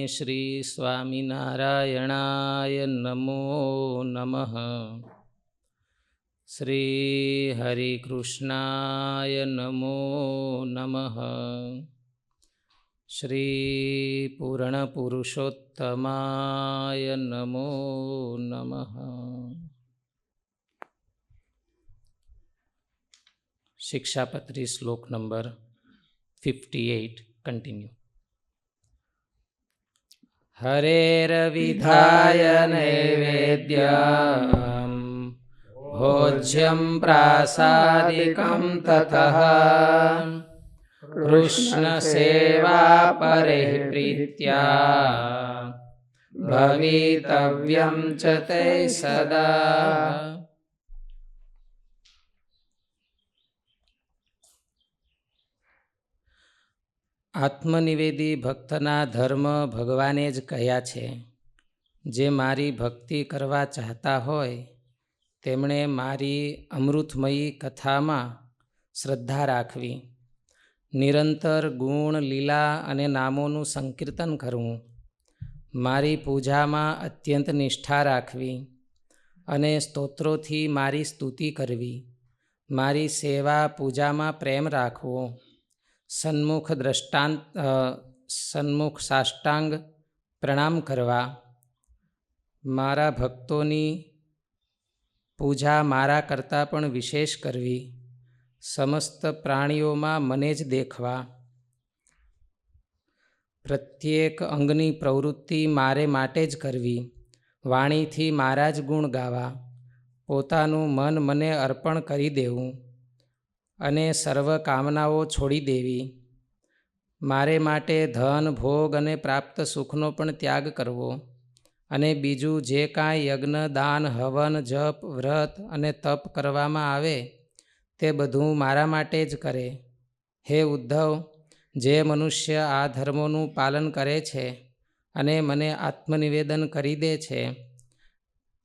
શ્રી સ્વામિનારાયણાય નમો નમઃ. શ્રી હરિકૃષ્ણાય નમો નમઃ. શ્રી પૂર્ણપુરુષોત્તમાય નમો નમઃ. શિક્ષાપત્રી શ્લોક નંબર 58 કન્ટિન્યુ. હરેરવિધાય નૈવેદ્યમ ભોજ્યમ પ્રાસાદિકમ તતઃ કૃષ્ણ સેવા પરિપ્રીત્યા ભવિતવ્યમ ચ તે સદા. આત્મનિવેદી ભક્તના ધર્મ ભગવાને જ કહ્યા છે. જે મારી ભક્તિ કરવા ચાહતા હોય તેમણે મારી અમૃતમયી કથામાં શ્રદ્ધા રાખવી, નિરંતર ગુણ લીલા અને નામોનું સંકીર્તન કરવું, મારી પૂજામાં અત્યંત નિષ્ઠા રાખવી અને સ્તોત્રોથી મારી સ્તુતિ કરવી, મારી સેવા પૂજામાં પ્રેમ રાખવો, સન્મુખ સાષ્ટાંગ પ્રણામ કરવા, મારા ભક્તોની પૂજા મારા કરતાં પણ વિશેષ કરવી, સમસ્ત પ્રાણીઓમાં મને જ દેખવા, પ્રત્યેક અંગની પ્રવૃત્તિ મારે માટે જ કરવી, વાણીથી મારા જ ગુણ ગાવા, પોતાનું મન મને અર્પણ કરી દેવું અને સર્વ કામનાઓ છોડી દેવી, મારે માટે ધન ભોગ અને પ્રાપ્ત સુખનો પણ ત્યાગ કરવો અને બીજું જે કાંઈ યજ્ઞ દાન હવન જપ વ્રત અને તપ કરવામાં આવે તે બધું મારા માટે જ કરે. હે ઉદ્ધવ, જે મનુષ્ય આ ધર્મોનું પાલન કરે છે અને મને આત્મનિવેદન કરી દે છે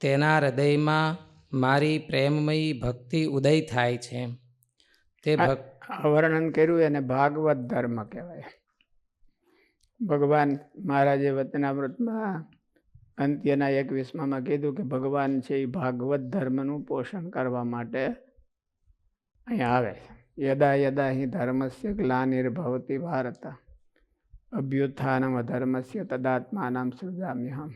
તેના હૃદયમાં મારી પ્રેમમયી ભક્તિ ઉદય થાય છે. તે વર્ણન કર્યું એને ભાગવત ધર્મ કહેવાય. ભગવાન મહારાજે વચનામૃતમાં અંત્યના 21માં કીધું કે ભગવાન છે એ ભાગવત ધર્મનું પોષણ કરવા માટે અહીંયા આવે છે. યદા યદા હિ ધર્મસ્ય ગ્લાનિર્ભવતિ ભારત અભ્યુત્થાનમ અધર્મસ્ય તદાત્માનામ સૃજામ્યહમ.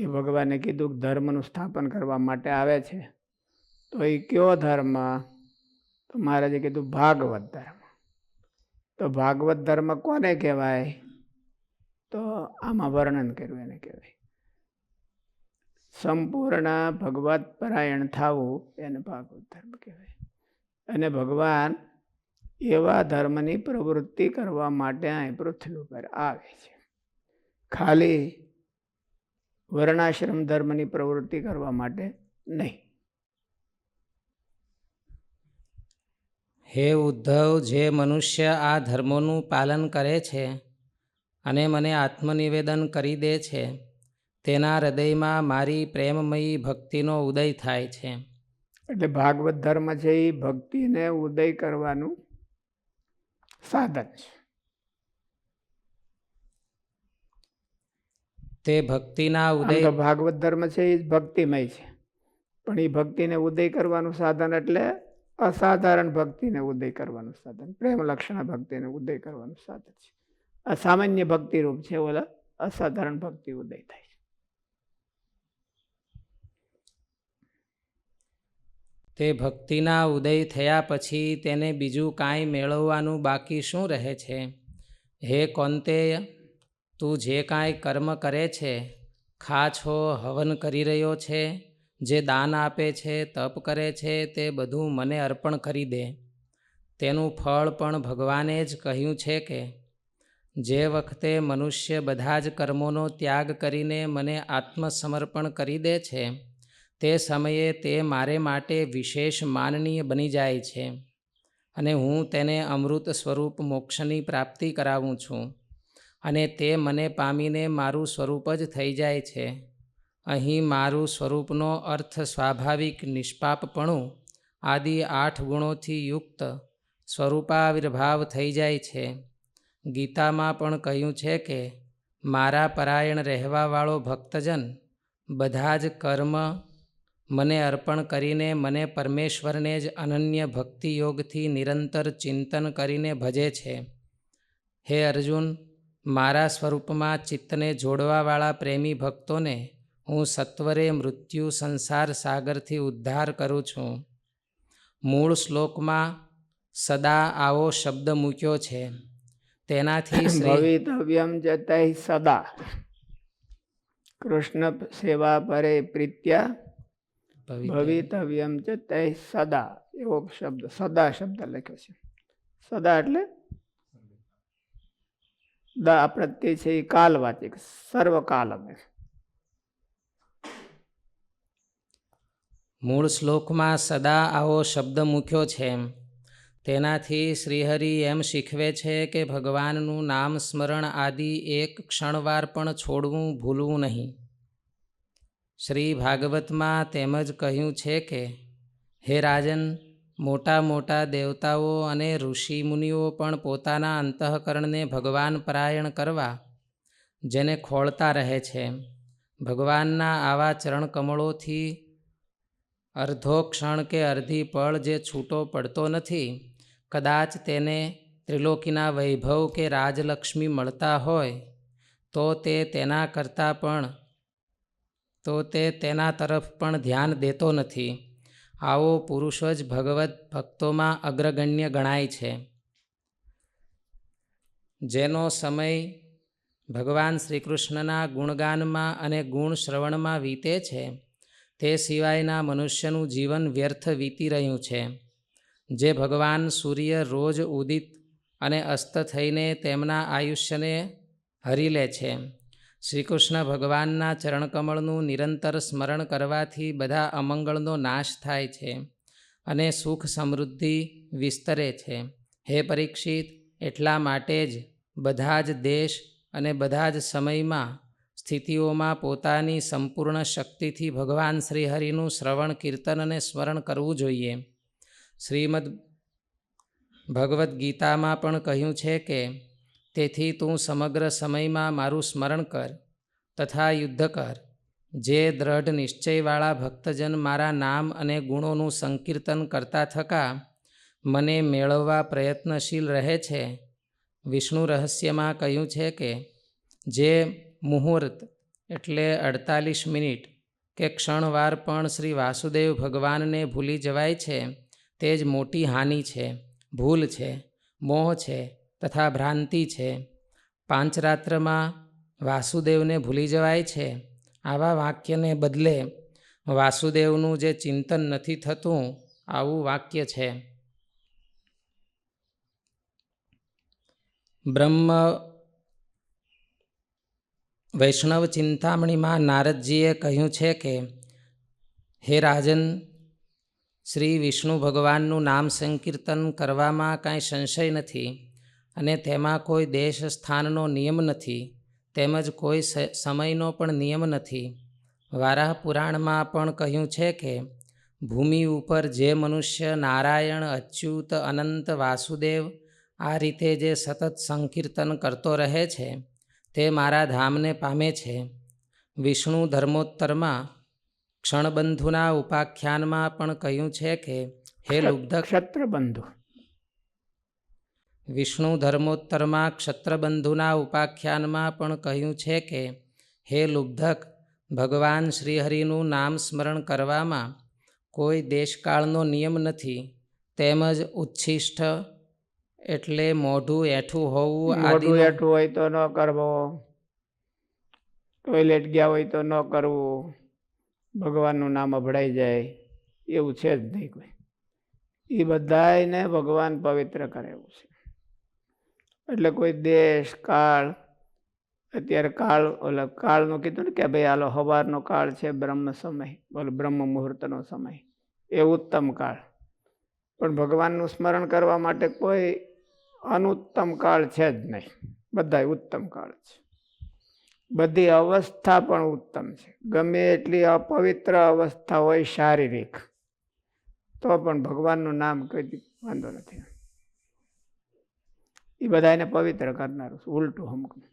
એ ભગવાને કીધું કે ધર્મનું સ્થાપન કરવા માટે આવે છે. તો એ કયો ધર્મ? તો મહારાજે કીધું ભાગવત ધર્મ. તો ભાગવત ધર્મ કોને કહેવાય? તો આમાં વર્ણન કર્યું એને કહેવાય સંપૂર્ણ ભગવત પરાયણ થવું, એને ભાગવત ધર્મ કહેવાય. અને ભગવાન એવા ધર્મની પ્રવૃત્તિ કરવા માટે અહીં પૃથ્વી ઉપર આવે છે. ખાલી વર્ણાશ્રમ ધર્મની પ્રવૃત્તિ કરવા માટે નહીં. હે ઉદ્ધવ, જે મનુષ્ય આ ધર્મોનું પાલન કરે છે અને મને આત્મનિવેદન કરી દે છે તેના હૃદયમાં મારી પ્રેમમયી ભક્તિનો ઉદય થાય છે. એટલે ભાગવત ધર્મ છે એ ભક્તિને ઉદય કરવાનું સાધન છે. તે ભક્તિના ઉદય ભાગવત ધર્મ છે એ ભક્તિમય છે, પણ એ ભક્તિને ઉદય કરવાનું સાધન એટલે અસાધારણ ભક્તિને ઉદય કરવાનું સાધન, પ્રેમ લક્ષણ ભક્તિને ઉદય કરવાનું સાધન છે. આ સામાન્ય ભક્તિ રૂપ છે, ઓલા અસાધારણ ભક્તિ ઉદય થાય છે. તે ભક્તિના ઉદય થયા પછી તેને બીજું કાંઈ મેળવવાનું બાકી શું રહે છે? હે કૌંતેય, તું જે કાંઈ કર્મ કરે છે, ખા છો, હવન કરી રહ્યો છે, જે દાન આપે છે, તપ કરે છે, તે બધું મને અર્પણ કરી દે. તેનું ફળ પણ ભગવાને જ કહ્યું છે કે જે વખતે મનુષ્ય બધા જ કર્મોનો ત્યાગ કરીને મને આત્મસમર્પણ કરી દે છે તે સમયે તે મારે માટે વિશેષ માનનીય બની જાય છે અને હું તેને અમૃત સ્વરૂપ મોક્ષની પ્રાપ્તિ કરાવું છું અને તે મને પામીને મારું સ્વરૂપ જ થઈ જાય છે. અહીં મારું સ્વરૂપનો અર્થ સ્વાભાવિક નિષ્પાપપણું આદિ 8 ગુણોથી યુક્ત સ્વરૂપાવિર્ભાવ થઈ જાય છે. ગીતામાં પણ કહ્યું છે કે મારા પરાયણ રહેવાવાળો ભક્તજન બધા જ કર્મ મને અર્પણ કરીને મને પરમેશ્વરને જ અનન્ય ભક્તિ યોગથી નિરંતર ચિંતન કરીને ભજે છે. હે અર્જુન, મારા સ્વરૂપમાં ચિત્તને જોડવાવાળા પ્રેમી ભક્તોને હું સત્વરે મૃત્યુ સંસાર સાગરથી ઉદ્ધાર કરું છું. મૂળ શ્લોકમાં સદા આવો શબ્દ મૂક્યો છે. તેનાથી ભવિતવ્યમ જતૈ સદા કૃષ્ણ સેવા પરે પ્રીત્યા ભવિતવ્યમ જતૈ સદા એવો શબ્દ સદા શબ્દ લખ્યો છે. સદા એટલે દા પ્રત્યે છે એ કાલવાચક સર્વકાલ. મૂળ શ્લોકમાં સદા આવો શબ્દ મૂક્યો છે. તેનાથી શ્રીહરિ એમ શીખવે છે કે ભગવાનનું નામ સ્મરણ આદિ એક ક્ષણવાર પણ છોડવું ભૂલવું નહીં. શ્રી ભાગવતમાં તેમજ કહ્યું છે કે હે રાજન, મોટા મોટા દેવતાઓ અને ઋષિ મુનિઓ પણ પોતાના અંતઃકરણને ભગવાન પરાયણ કરવા જેને ખોળતા રહે છે. ભગવાનના આવા ચરણકમળોથી અર્ધો ક્ષણ કે અર્ધી પળ જે છૂટો પડતો નથી, કદાચ તેને ત્રિલોકીના વૈભવ કે રાજલક્ષ્મી મળતા હોય તો તે તેના તરફ પણ ધ્યાન દેતો નથી. આવો પુરુષ જ ભગવદ્ ભક્તોમાં અગ્રગણ્ય ગણાય છે. જેનો સમય ભગવાન શ્રીકૃષ્ણના ગુણગાનમાં અને ગુણ શ્રવણમાં વીતે છે, તે સિવાયના મનુષ્યનું જીવન વ્યર્થ વીતી રહ્યું છે. જે ભગવાન સૂર્ય રોજ ઉદિત અને અસ્ત થઈને તેમના આયુષ્યને હરી લે છે. શ્રીકૃષ્ણ ભગવાનના ચરણકમળનું નિરંતર સ્મરણ કરવાથી બધા અમંગળનો નાશ થાય છે અને સુખ સમૃદ્ધિ વિસ્તરે છે. હે પરીક્ષિત, એટલા માટે જ બધા જ દેશ અને બધા જ સમયમાં સ્થિતિઓમાં પોતાની સંપૂર્ણ શક્તિથી ભગવાન શ્રીહરિનું શ્રવણ, કીર્તન અને સ્મરણ કરવું જોઈએ. શ્રીમદ્ ભગવદ્ ગીતામાં પણ કહ્યું છે કે તેથી તું સમગ્ર સમયમાં મારું સ્મરણ કર તથા યુદ્ધ કર. જે દ્રઢ નિશ્ચયવાળા ભક્તજન મારા નામ અને ગુણોનું સંકીર્તન કરતા થકા મને મેળવવા પ્રયત્નશીલ રહે છે. વિષ્ણુ રહસ્યમાં કહ્યું છે કે જે મુહૂર્ત એટલે 48 મિનિટ કે ક્ષણવાર પણ શ્રી વાસુદેવ ભગવાનને ભૂલી જવાય છે તે જ મોટી હાનિ છે, ભૂલ છે, મોહ છે તથા ભ્રાંતિ છે. પાંચરાત્રમાં વાસુદેવને ભૂલી જવાય છે, આવા વાક્યને બદલે વાસુદેવનું જે ચિંતન નથી થતું, આવું વાક્ય છે. બ્રહ્મ વૈષ્ણવ ચિંતામણીમાં નારદજીએ કહ્યું છે કે હે રાજન, શ્રી વિષ્ણુ ભગવાનનું નામ સંકીર્તન કરવામાં કાંઈ સંશય નથી અને તેમાં કોઈ દેશ સ્થાનનો નિયમ નથી, તેમજ કોઈ સમયનો પણ નિયમ નથી. વારાહ પુરાણમાં પણ કહ્યું છે કે ભૂમિ ઉપર જે મનુષ્ય નારાયણ, અચ્યુત, અનંત, વાસુદેવ આ રીતે જે સતત સંકીર્તન કરતો રહે છે તે મારા ધામને પામે છે. વિષ્ણુ ધર્મોત્તરમાં ક્ષણબંધુના ઉપાખ્યાનમાં પણ કહ્યું છે કે હે લુબ્ધક, ક્ષત્રબંધુ. વિષ્ણુ ધર્મોત્તરમાં ક્ષત્રબંધુના ઉપાખ્યાનમાં પણ કહ્યું છે કે હે લુબ્ધક, ભગવાન શ્રીહરિનું નામ સ્મરણ કરવામાં કોઈ દેશકાળનો નિયમ નથી, તેમજ ઉચ્છિષ્ટ એટલે મોઢું એઠું હોવું, મોઢું એઠું હોય તો ન કરવો, ટોયલેટ ગયા હોય તો ન કરવું, ભગવાનનું નામ અભડાઈ જાય એવું છે જ નહીં કોઈ. એ બધાને ભગવાન પવિત્ર કરે એવું છે. એટલે કોઈ દેશ કાળ, અત્યારે કાળનું કીધું ને કે ભાઈ હાલો સવારનો કાળ છે બ્રહ્મ સમય, બોલો બ્રહ્મ મુહૂર્તનો સમય, એ ઉત્તમ કાળ. પણ ભગવાનનું સ્મરણ કરવા માટે કોઈ અનુત્તમ કાળ છે જ નહીં, બધા ઉત્તમ કાળ છે. બધી અવસ્થા પણ ઉત્તમ છે. ગમે એટલી અપવિત્ર અવસ્થા હોય શારીરિક, તો પણ ભગવાનનું નામ કોઈ વાંધો નથી. એ બધા એને પવિત્ર કરનારું છે, ઉલટું હમકું.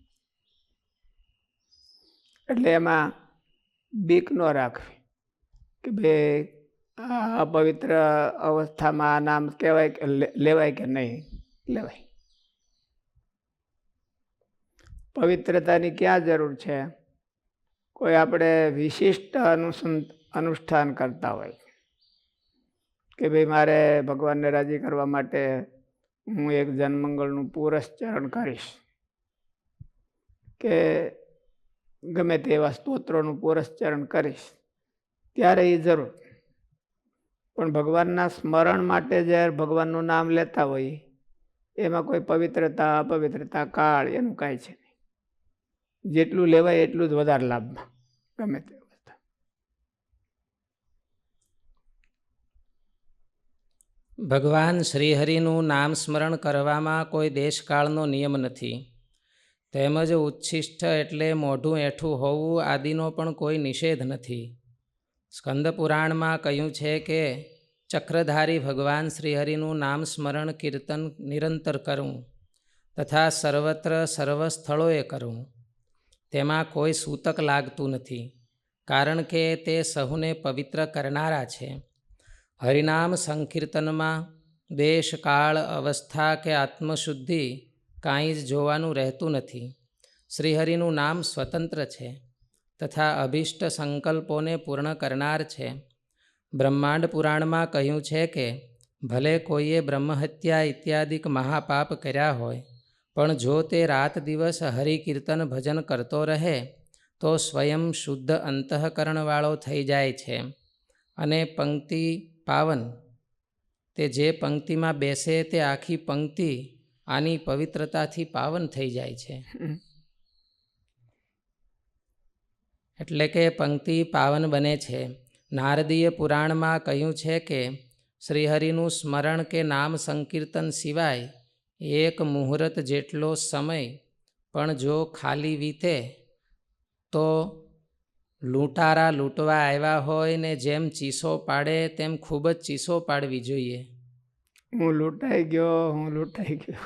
એટલે એમાં બીક ન રાખવી કે ભાઈ આ અપવિત્ર અવસ્થામાં આ નામ કહેવાય કે લેવાય કે નહીં લેવાય. પવિત્રતાની ક્યાં જરૂર છે? કોઈ આપણે વિશિષ્ટ અનુષ્ઠાન કરતા હોય કે ભાઈ મારે ભગવાનને રાજી કરવા માટે હું એક જનમંગળનું પુરસ્ચરણ કરીશ કે ગમે તેવા સ્તોત્રોનું પુરસ્ચરણ કરીશ, ત્યારે એ જરૂર. પણ ભગવાનના સ્મરણ માટે જ્યારે ભગવાનનું નામ લેતા હોય એમાં કોઈ પવિત્રતા અપવિત્રતા કાળ એનું કાંઈ છે નહીં. જેટલું લેવાય એટલું જ વધારે લાભમાં ગમે તે અવસ્થા. ભગવાન શ્રીહરિનું નામ સ્મરણ કરવામાં કોઈ દેશકાળનો નિયમ નથી, તેમજ ઉચ્છિષ્ટ એટલે મોઢું એઠું હોવું આદિનો પણ કોઈ નિષેધ નથી. સ્કંદ પુરાણમાં કહ્યું છે કે ચક્રધારી ભગવાન શ્રીહરિનું નામ સ્મરણ કીર્તન નિરંતર કરવું તથા સર્વત્ર સર્વ સ્થળોએ કરવું. તેમાં કોઈ સૂતક લાગતું નથી, કારણ કે તે સહુને પવિત્ર કરનારા છે. હરિનામ સંકીર્તનમાં દેશ કાળ અવસ્થા કે આત્મશુદ્ધિ કાંઈ જ જોવાનું રહેતું નથી. શ્રીહરિનું નામ સ્વતંત્ર છે તથા અભિષ્ટ સંકલ્પોને પૂર્ણ કરનાર છે. બ્રહ્માંડ પુરાણમાં કહ્યું છે કે ભલે કોઈએ બ્રહ્મહત્યા ઇત્યાદિક મહાપાપ કર્યા હોય, પણ જો તે રાત દિવસ હરિકીર્તન ભજન કરતો રહે તો સ્વયં શુદ્ધ અંતઃકરણવાળો થઈ જાય છે અને પંક્તિ પાવન. તે જે પંક્તિમાં બેસે તે આખી પંક્તિ આની પવિત્રતાથી પાવન થઈ જાય છે. એટલે કે પંક્તિ પાવન બને છે. નારદીય પુરાણમાં કહ્યું છે કે શ્રીહરિનું સ્મરણ કે નામ સંકીર્તન સિવાય એક મુહૂર્ત જેટલો સમય પણ જો ખાલી વીતે તો લૂંટારા લૂંટવા આવ્યા હોય ને જેમ ચીસો પાડે તેમ ખૂબ જ ચીસો પાડવી જોઈએ. હું લૂંટાઈ ગયો.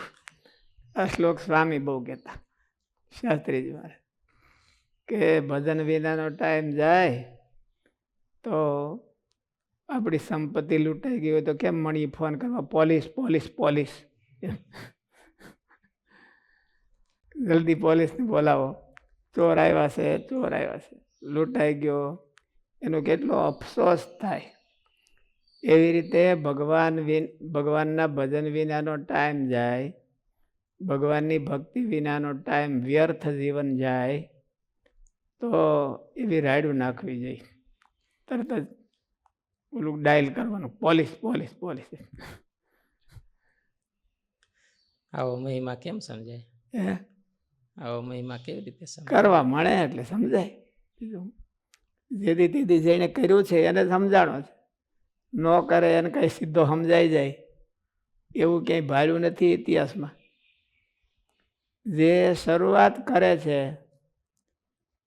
આ શ્લોક સ્વામી બહુ કહેતા, શાસ્ત્રીજી મારે, કે ભજન વિનાનો ટાઈમ જાય તો આપણી સંપત્તિ લૂંટાઈ ગઈ હોય તો કેમ મણી ફોન કરવા, પોલીસ પોલીસ પોલીસ, જલ્દી પોલીસને બોલાવો, ચોર આવ્યા છે, ચોર આવ્યા છે. લૂંટાઈ ગયો એનો કેટલો અફસોસ થાય. એવી રીતે ભગવાનના ભજન વિનાનો ટાઈમ જાય, ભગવાનની ભક્તિ વિનાનો ટાઈમ વ્યર્થ જીવન જાય તો એવી રાયડું નાખવી જોઈએ. તરત જ ઓલું ડાયલ કરવાનું, પોલીસ પોલીસ પોલીસ. આવો મહિમા કેમ સમજાય? આવો મહિમા કેવી રીતે સમજાય? કરવા મળે એટલે સમજાય. જેથી તેથી જેને કર્યું છે એને સમજાણો છે, ન કરે એને કઈ સીધો સમજાઈ જાય એવું ક્યાંય ભાડ્યું નથી ઇતિહાસમાં. જે શરૂઆત કરે છે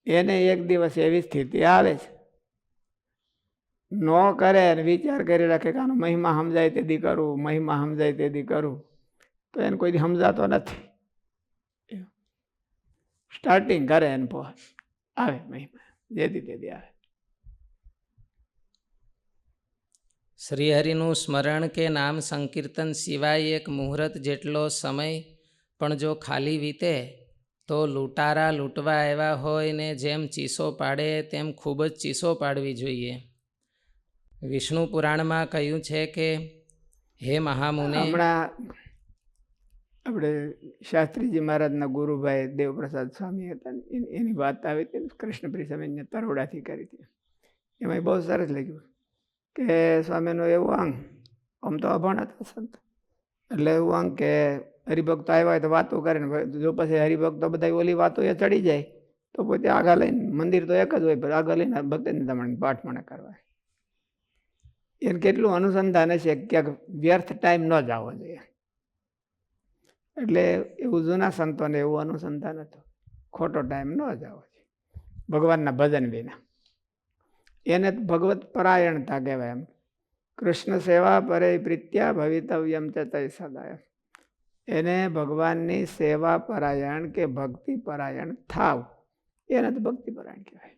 એને એક દિવસ એવી સ્થિતિ આવે છે. ન કરે અને વિચાર કરી રાખે કે આનો મહિમા સમજાય તેથી કરું, મહિમા સમજાય તેથી કરું, તો એને કોઈ સમજાતો નથી. સ્ટાર્ટિંગ કરે એને આવે મહિમા, જેથી તેથી આવે. શ્રીહરિનું સ્મરણ કે નામ સંકીર્તન સિવાય એક મુહૂર્ત જેટલો સમય પણ જો ખાલી વીતે તો લૂંટારા લૂંટવા આવ્યા હોય ને જેમ ચીસો પાડે તેમ ખૂબ જ ચીસો પાડવી જોઈએ. વિષ્ણુ પુરાણમાં કહ્યું છે કે હે મહામુને, હમણાં આપણે શાસ્ત્રીજી મહારાજના ગુરુભાઈ દેવપ્રસાદ સ્વામી હતા, એની વાત આવી હતી, કૃષ્ણપ્રિય સ્વામીને તરોડાથી કરી હતી. એમાં બહુ સરસ લાગ્યું કે સ્વામીનું એવું અંગ, આમ તો અભણ હતા સંત, એટલે એવું અંગ કે હરિભક્તો આવ્યા હોય તો વાતો કરે ને જો પછી હરિભક્તો બધા ઓલી વાતો એ ચડી જાય તો પોતે આગળ લઈને, મંદિર તો એક જ હોય પણ આગળ લઈને ભક્તને તમારે પાઠ મને કરવા. એને કેટલું અનુસંધાન છે, ક્યાંક વ્યર્થ ટાઈમ ન જવો જોઈએ. એટલે એવું જૂના સંતોને એવું અનુસંધાન હતું, ખોટો ટાઈમ ન જવો જોઈએ ભગવાનના ભજન વિના. એને ભગવત પરાયણતા કહેવાય. એમ કૃષ્ણ સેવા પરે પ્રીત્યા ભવિતવ્યમ ચ તૈ સદાય. એને ભગવાનની સેવા પરાયણ કે ભક્તિ પરાયણ થાવ એને તો ભક્તિપરાયણ કહેવાય.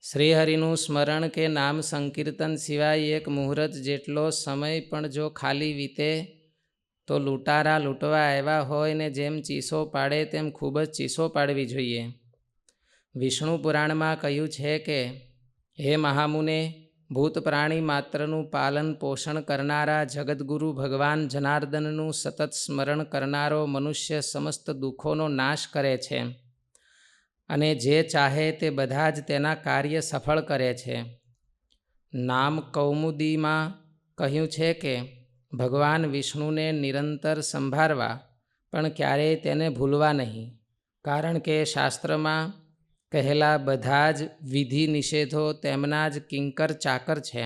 શ્રીહરિનું સ્મરણ કે નામ સંકીર્તન સિવાય એક મુહૂર્ત જેટલો સમય પણ જો ખાલી વીતે તો લૂંટારા લૂંટવા આવ્યા હોય ને જેમ ચીસો પાડે તેમ ખૂબ જ ચીસો પાડવી જોઈએ. વિષ્ણુ પુરાણમાં કહ્યું છે કે હે મહામુને, ભૂત પ્રાણી માત્રનું પાલન પોષણ કરનારા જગદગુરુ ભગવાન જનાર્દનનું સતત સ્મરણ કરનારો મનુષ્ય સમસ્ત દુઃખોનો નાશ કરે છે અને જે ચાહે તે બધા જ તેના કાર્ય સફળ કરે છે. નામ કૌમુદીમાં કહ્યું છે કે ભગવાન વિષ્ણુને નિરંતર સંભાળવા પણ ક્યારેય તેને ભૂલવા નહીં, કારણ કે શાસ્ત્રમાં કહેલા બધા જ વિધિ નિષેધો તેમના જ કિંકર ચાકર છે.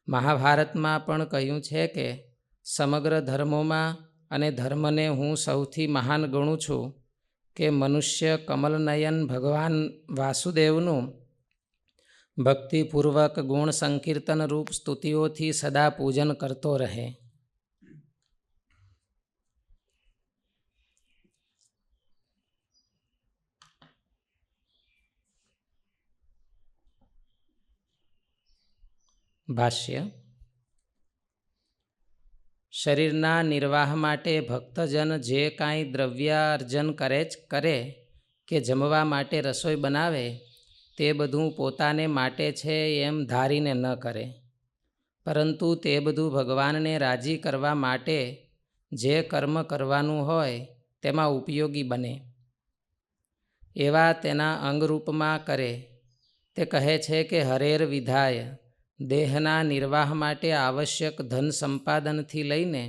મહાભારતમાં પણ કહ્યું છે કે સમગ્ર ધર્મોમાં અને ધર્મને હું સૌથી મહાન ગણું છું કે મનુષ્ય કમલનયન ભગવાન વાસુદેવનું ભક્તિપૂર્વક ગુણ સંકીર્તન રૂપ સ્તુતિઓથી સદા પૂજન કરતો રહે. ભાષ્ય. શરીરના નિર્વાહ માટે ભક્તજન જે કાંઈ દ્રવ્ય અર્જન કરે કે જમવા માટે રસોઈ બનાવે તે બધું પોતાને માટે છે એમ ધારીને ન કરે, પરંતુ તે બધું ભગવાનને રાજી કરવા માટે જે કર્મ કરવાનું હોય તેમાં ઉપયોગી બને એવા તેના અંગરૂપમાં કરે. તે કહે છે કે હરેર વિધાય દેહના નિર્વાહ માટે આવશ્યક ધન સંપાદનથી લઈને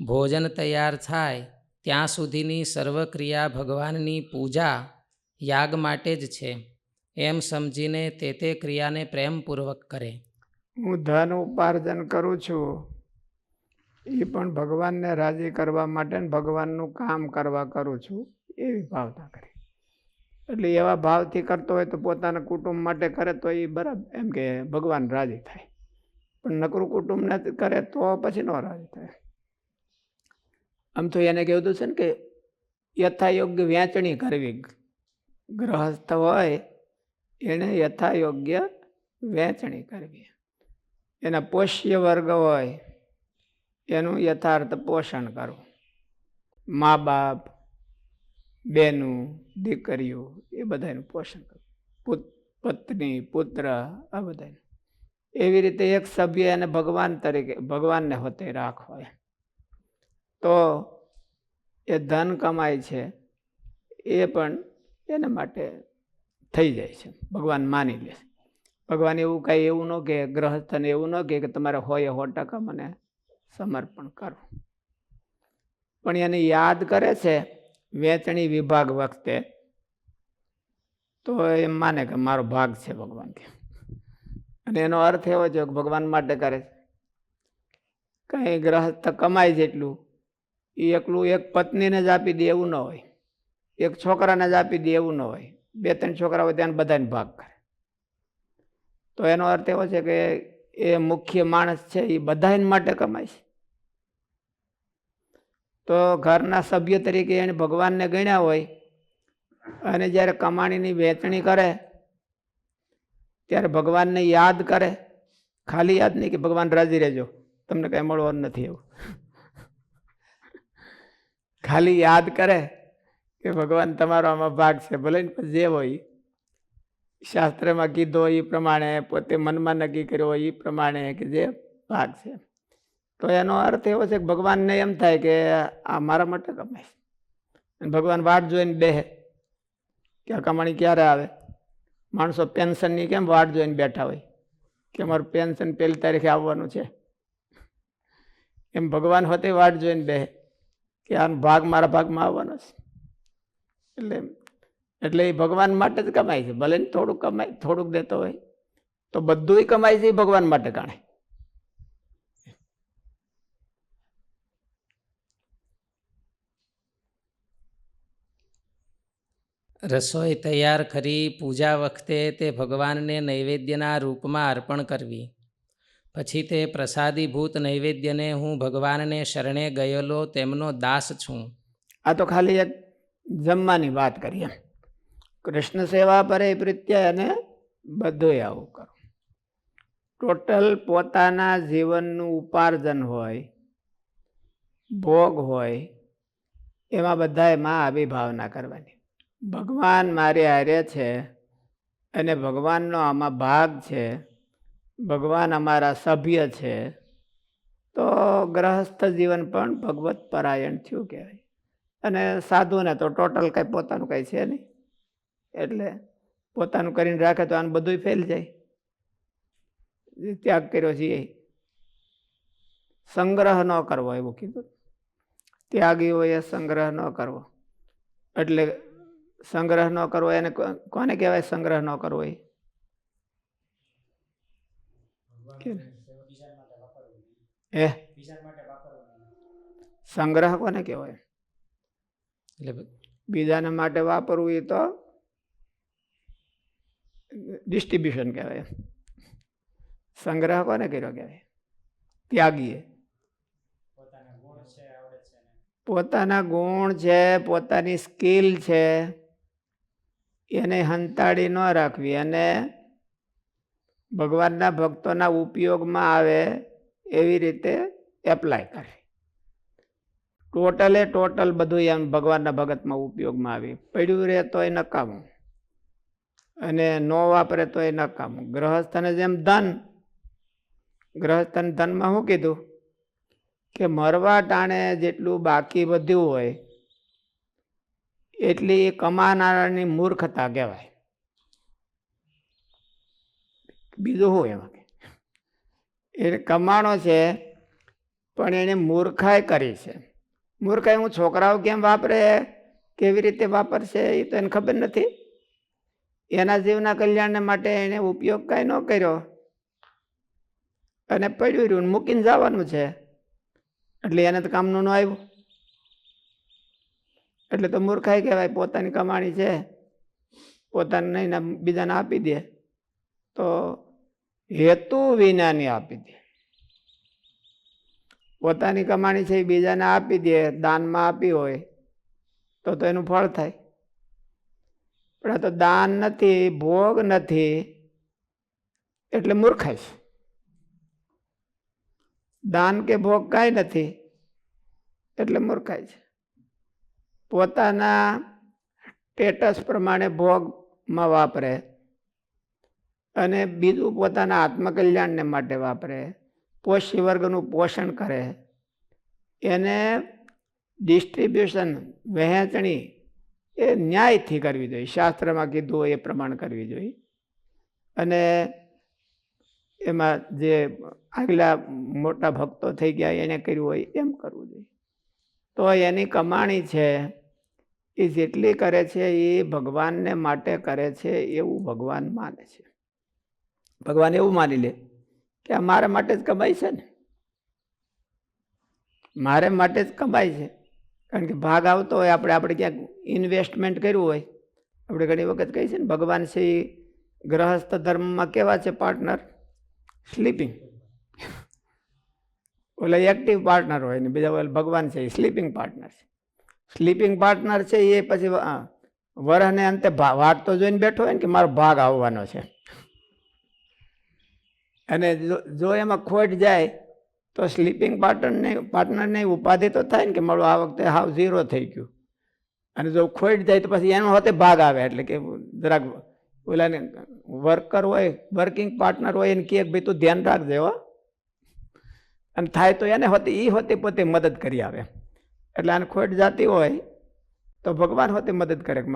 ભોજન તૈયાર થાય ત્યાં સુધીની સર્વક્રિયા ભગવાનની પૂજા યાગ માટે જ છે એમ સમજીને તે ક્રિયાને પ્રેમપૂર્વક કરે. હું ધન ઉપાર્જન કરું છું એ પણ ભગવાનને રાજી કરવા માટે ને ભગવાનનું કામ કરવા કરું છું એવી ભાવના કરી. એટલે એવા ભાવથી કરતો હોય તો પોતાના કુટુંબ માટે કરે તો એ બરાબર, એમ કે ભગવાન રાજી થાય. પણ નકરું કુટુંબ ને કરે તો પછી ન રાજી થાય. આમ તો એને કહેવું છે ને કે યથાયોગ્ય વહેંચણી કરવી. ગ્રહસ્થ હોય એને યથાયોગ્ય વહેંચણી કરવી. એના પોષ્ય વર્ગ હોય એનું યથાર્થ પોષણ કરવું. મા બાપ, બેનું, દીકરીઓ એ બધાનું પોષણ કરવું. પત્ની, પુત્ર, આ બધાનું. એવી રીતે એક સભ્ય એને ભગવાન તરીકે ભગવાનને હોતે રાખવો. તો એ ધન કમાય છે એ પણ એના માટે થઈ જાય છે, ભગવાન માની લે. ભગવાન એવું કાંઈ એવું ન કહે, ગ્રહસ્થને એવું ન કહે કે તમારે 100% મને સમર્પણ કરો. પણ એને યાદ કરે છે વહેંચણી વિભાગ વખતે તો એમ માને કે મારો ભાગ છે ભગવાન કે. અને એનો અર્થ એવો છે કે ભગવાન માટે કરે છે. કંઈ ગ્રહસ્થ કમાય જેટલું એ એકલું એક પત્નીને જ આપી દે એવું ન હોય, એક છોકરાને જ આપી દે એવું ન હોય. 2-3 છોકરા હોય ત્યાં બધાને ભાગ કરે. તો એનો અર્થ એવો છે કે એ મુખ્ય માણસ છે એ બધા માટે કમાય છે. તો ઘરના સભ્ય તરીકે એને ભગવાનને ગણ્યા હોય અને જ્યારે કમાણીની વહેંચણી કરે ત્યારે ભગવાનને યાદ કરે. ખાલી યાદ નહીં કે ભગવાન રાજી રહેજો તમને કઈ મળવાનું નથી એવું. ખાલી યાદ કરે કે ભગવાન તમારો આમાં ભાગ છે, ભલે જે હોય શાસ્ત્રમાં કીધો એ પ્રમાણે, પોતે મનમાં નક્કી કર્યો એ પ્રમાણે કે જે ભાગ છે. તો એનો અર્થ એવો છે કે ભગવાનને એમ થાય કે આ મારા માટે કમાય. ભગવાન વાટ જોઈને બેહે કે આ કમાણી ક્યારે આવે. માણસો પેન્શનની કેમ વાટ જોઈને બેઠા હોય કે અમારું પેન્શન 1 તારીખે આવવાનું છે, એમ ભગવાન હોતે વાટ જોઈને બેહે કે આ ભાગ મારા ભાગમાં આવવાનો છે. એટલે એ ભગવાન માટે જ કમાય છે. ભલે ને થોડુંક કમાય, થોડુંક દેતો હોય તો બધું કમાય છે એ ભગવાન માટે ગણે. રસોઈ તૈયાર કરી પૂજા વખતે તે ભગવાનને નૈવેદ્યના રૂપમાં અર્પણ કરવી. પછી તે પ્રસાદીભૂત નૈવેદ્યને હું ભગવાનને શરણે ગયેલો તેમનો દાસ છું. આ તો ખાલી એક જમવાની વાત કરીએ. કૃષ્ણ સેવા પરે પ્રીત્ય અને બધું આવું કરો. ટોટલ પોતાના જીવનનું ઉપાર્જન હોય, ભોગ હોય, એમાં બધામાં આવી ભાવના કરવાની. ભગવાન મારી હારે છે અને ભગવાનનો આમાં ભાગ છે, ભગવાન અમારા સભ્ય છે, તો ગ્રહસ્થ જીવન પણ ભગવત પરાયણ થયું કહેવાય. અને સાધુને તો ટોટલ કંઈ પોતાનું કંઈ છે નહીં, એટલે પોતાનું કરીને રાખે તો આનું બધું ફેલ જાય. ત્યાગ કર્યો છે એ સંગ્રહ ન કરવો એવું કીધું. ત્યાગીઓએ સંગ્રહ ન કરવો. એટલે સંગ્રહ ન કરવો એને કોને કહેવાય? સંગ્રહ ન કરવો એ સંગ્રહ કોને કહેવાય? એટલે બીજાને માટે વાપરવું એ તો ડિસ્ટ્રીબ્યુશન કહેવાય. સંગ્રહ કોને કર્યો કહેવાય? ત્યાગીએ. પોતાના ગુણ છે, પોતાની સ્કિલ છે, એને હંતાડી ન રાખવી અને ભગવાનના ભક્તોના ઉપયોગમાં આવે એવી રીતે એપ્લાય કરે. ટોટલ બધું એમ ભગવાનના ભગતમાં ઉપયોગમાં આવે. પડ્યું રહે તો એ નકામું અને ન વાપરે તો એ નકામું. ગ્રહસ્થને જેમ ધન, ગ્રહસ્થને ધનમાં શું કીધું કે મરવા ટાણે જેટલું બાકી વધ્યું હોય એટલી કમાનારાની મૂર્ખતા કહેવાય. બીજું શું એમાં? એ કમાણો છે પણ એને મૂર્ખાઈ કરી છે. મૂર્ખાઈ હું છોકરાઓ કેમ વાપરે, કેવી રીતે વાપરશે એ તો એને ખબર નથી. એના જીવના કલ્યાણને માટે એને ઉપયોગ કાંઈ ન કર્યો અને પડ્યું રહ્યું મૂકીને જવાનું છે, એટલે એને તો કામનું ન આવ્યું, એટલે તો મૂર્ખાઈ કહેવાય. પોતાની કમાણી છે, પોતાને નહીં બીજાને આપી દે તો હેતુ વિનાની આપી દે. પોતાની કમાણી છે એ બીજાને આપી દે, દાનમાં આપી હોય તો એનું ફળ થાય. પણ આ તો દાન નથી, ભોગ નથી, એટલે મૂર્ખાઈ છે. દાન કે ભોગ કાંઈ નથી એટલે મૂર્ખાઈ છે. પોતાના સ્ટેટસ પ્રમાણે ભોગમાં વાપરે અને બીજું પોતાના આત્મકલ્યાણને માટે વાપરે, પોષી વર્ગનું પોષણ કરે, એને ડિસ્ટ્રીબ્યુશન, વહેંચણી એ ન્યાયથી કરવી જોઈએ. શાસ્ત્રમાં કીધું હોય એ પ્રમાણે કરવી જોઈએ. અને એમાં જે આગલા મોટા ભક્તો થઈ ગયા એને કર્યું હોય એમ કરવું જોઈએ. તો એની કમાણી છે એ જેટલી કરે છે એ ભગવાનને માટે કરે છે એવું ભગવાન માને છે. ભગવાન એવું માની લે કે આ મારા માટે જ કમાય છે ને, મારે માટે જ કમાય છે. કારણ કે ભાગ આવતો હોય, આપણે ક્યાંક ઇન્વેસ્ટમેન્ટ કર્યું હોય, આપણે ઘણી વખત કહીએ છીએ ને ભગવાન છે એ ગ્રહસ્થ ધર્મમાં કેવા છે પાર્ટનર? સ્લીપિંગ. ઓલા એક્ટિવ પાર્ટનર હોય ને બીજા ભગવાન છે એ સ્લીપિંગ પાર્ટનર છે. સ્લીપિંગ પાર્ટનર છે એ પછી વરહને અંતે વાટ તો જોઈને બેઠો હોય ને કે મારો ભાગ આવવાનો છે, અને જો એમાં ખોટ જાય તો સ્લીપિંગ પાર્ટનરને ઉપાધિ તો થાય ને કે મારું આ વખતે હાવ 0 થઈ ગયું. અને જો ખોટ જાય તો પછી એનો હોતે ભાગ આવે. એટલે કે જરાક ઓલાને વર્કર હોય, વર્કિંગ પાર્ટનર હોય એને કહે ભાઈ તું ધ્યાન રાખજે હો, અને થાય તો એને હોતે એ હોતે પોતે મદદ કરી આવે. એટલે આને ખોટ જાતી હોય તો ભગવાન હોતે મદદ કરે કે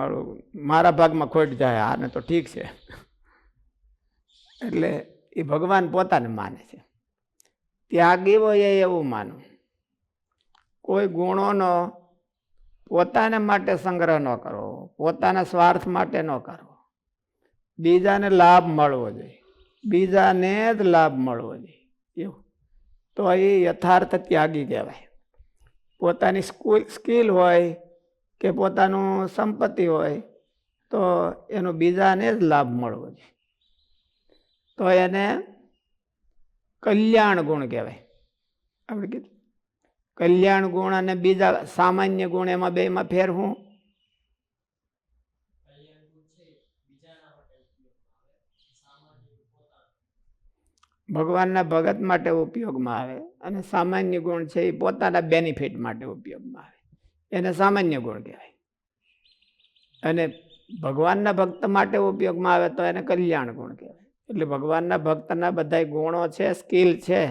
મારા ભાગમાં ખોટ જાય, આને તો ઠીક છે. એટલે એ ભગવાન પોતાને માને છે. ત્યાગી હોય એવું માનવું. કોઈ ગુણોનો પોતાને માટે સંગ્રહ ન કરવો, પોતાના સ્વાર્થ માટે ન કરવો. બીજાને લાભ મળવો જોઈએ, બીજાને જ લાભ મળવો જોઈએ એવું. તો એ યથાર્થ ત્યાગી કહેવાય. પોતાની સ્કિલ હોય કે પોતાનું સંપત્તિ હોય તો એનો બીજાને જ લાભ મળવો જોઈએ, તો એને કલ્યાણ ગુણ કહેવાય. આપણે કીધું કલ્યાણ ગુણ અને બીજા સામાન્ય ગુણ, એમાં બેમાં ફેર હું? ભગવાનના ભગત માટે ઉપયોગમાં આવે અને સામાન્ય ગુણ છે એ પોતાના બેનિફિટ માટે ઉપયોગમાં આવે, એને સામાન્ય ગુણ કહેવાય. અને ભગવાનના ભક્ત માટે ઉપયોગમાં આવે તો એને કલ્યાણ ગુણ કહેવાય. એટલે ભગવાનના ભક્તના બધા ગુણો છે, સ્કિલ છે,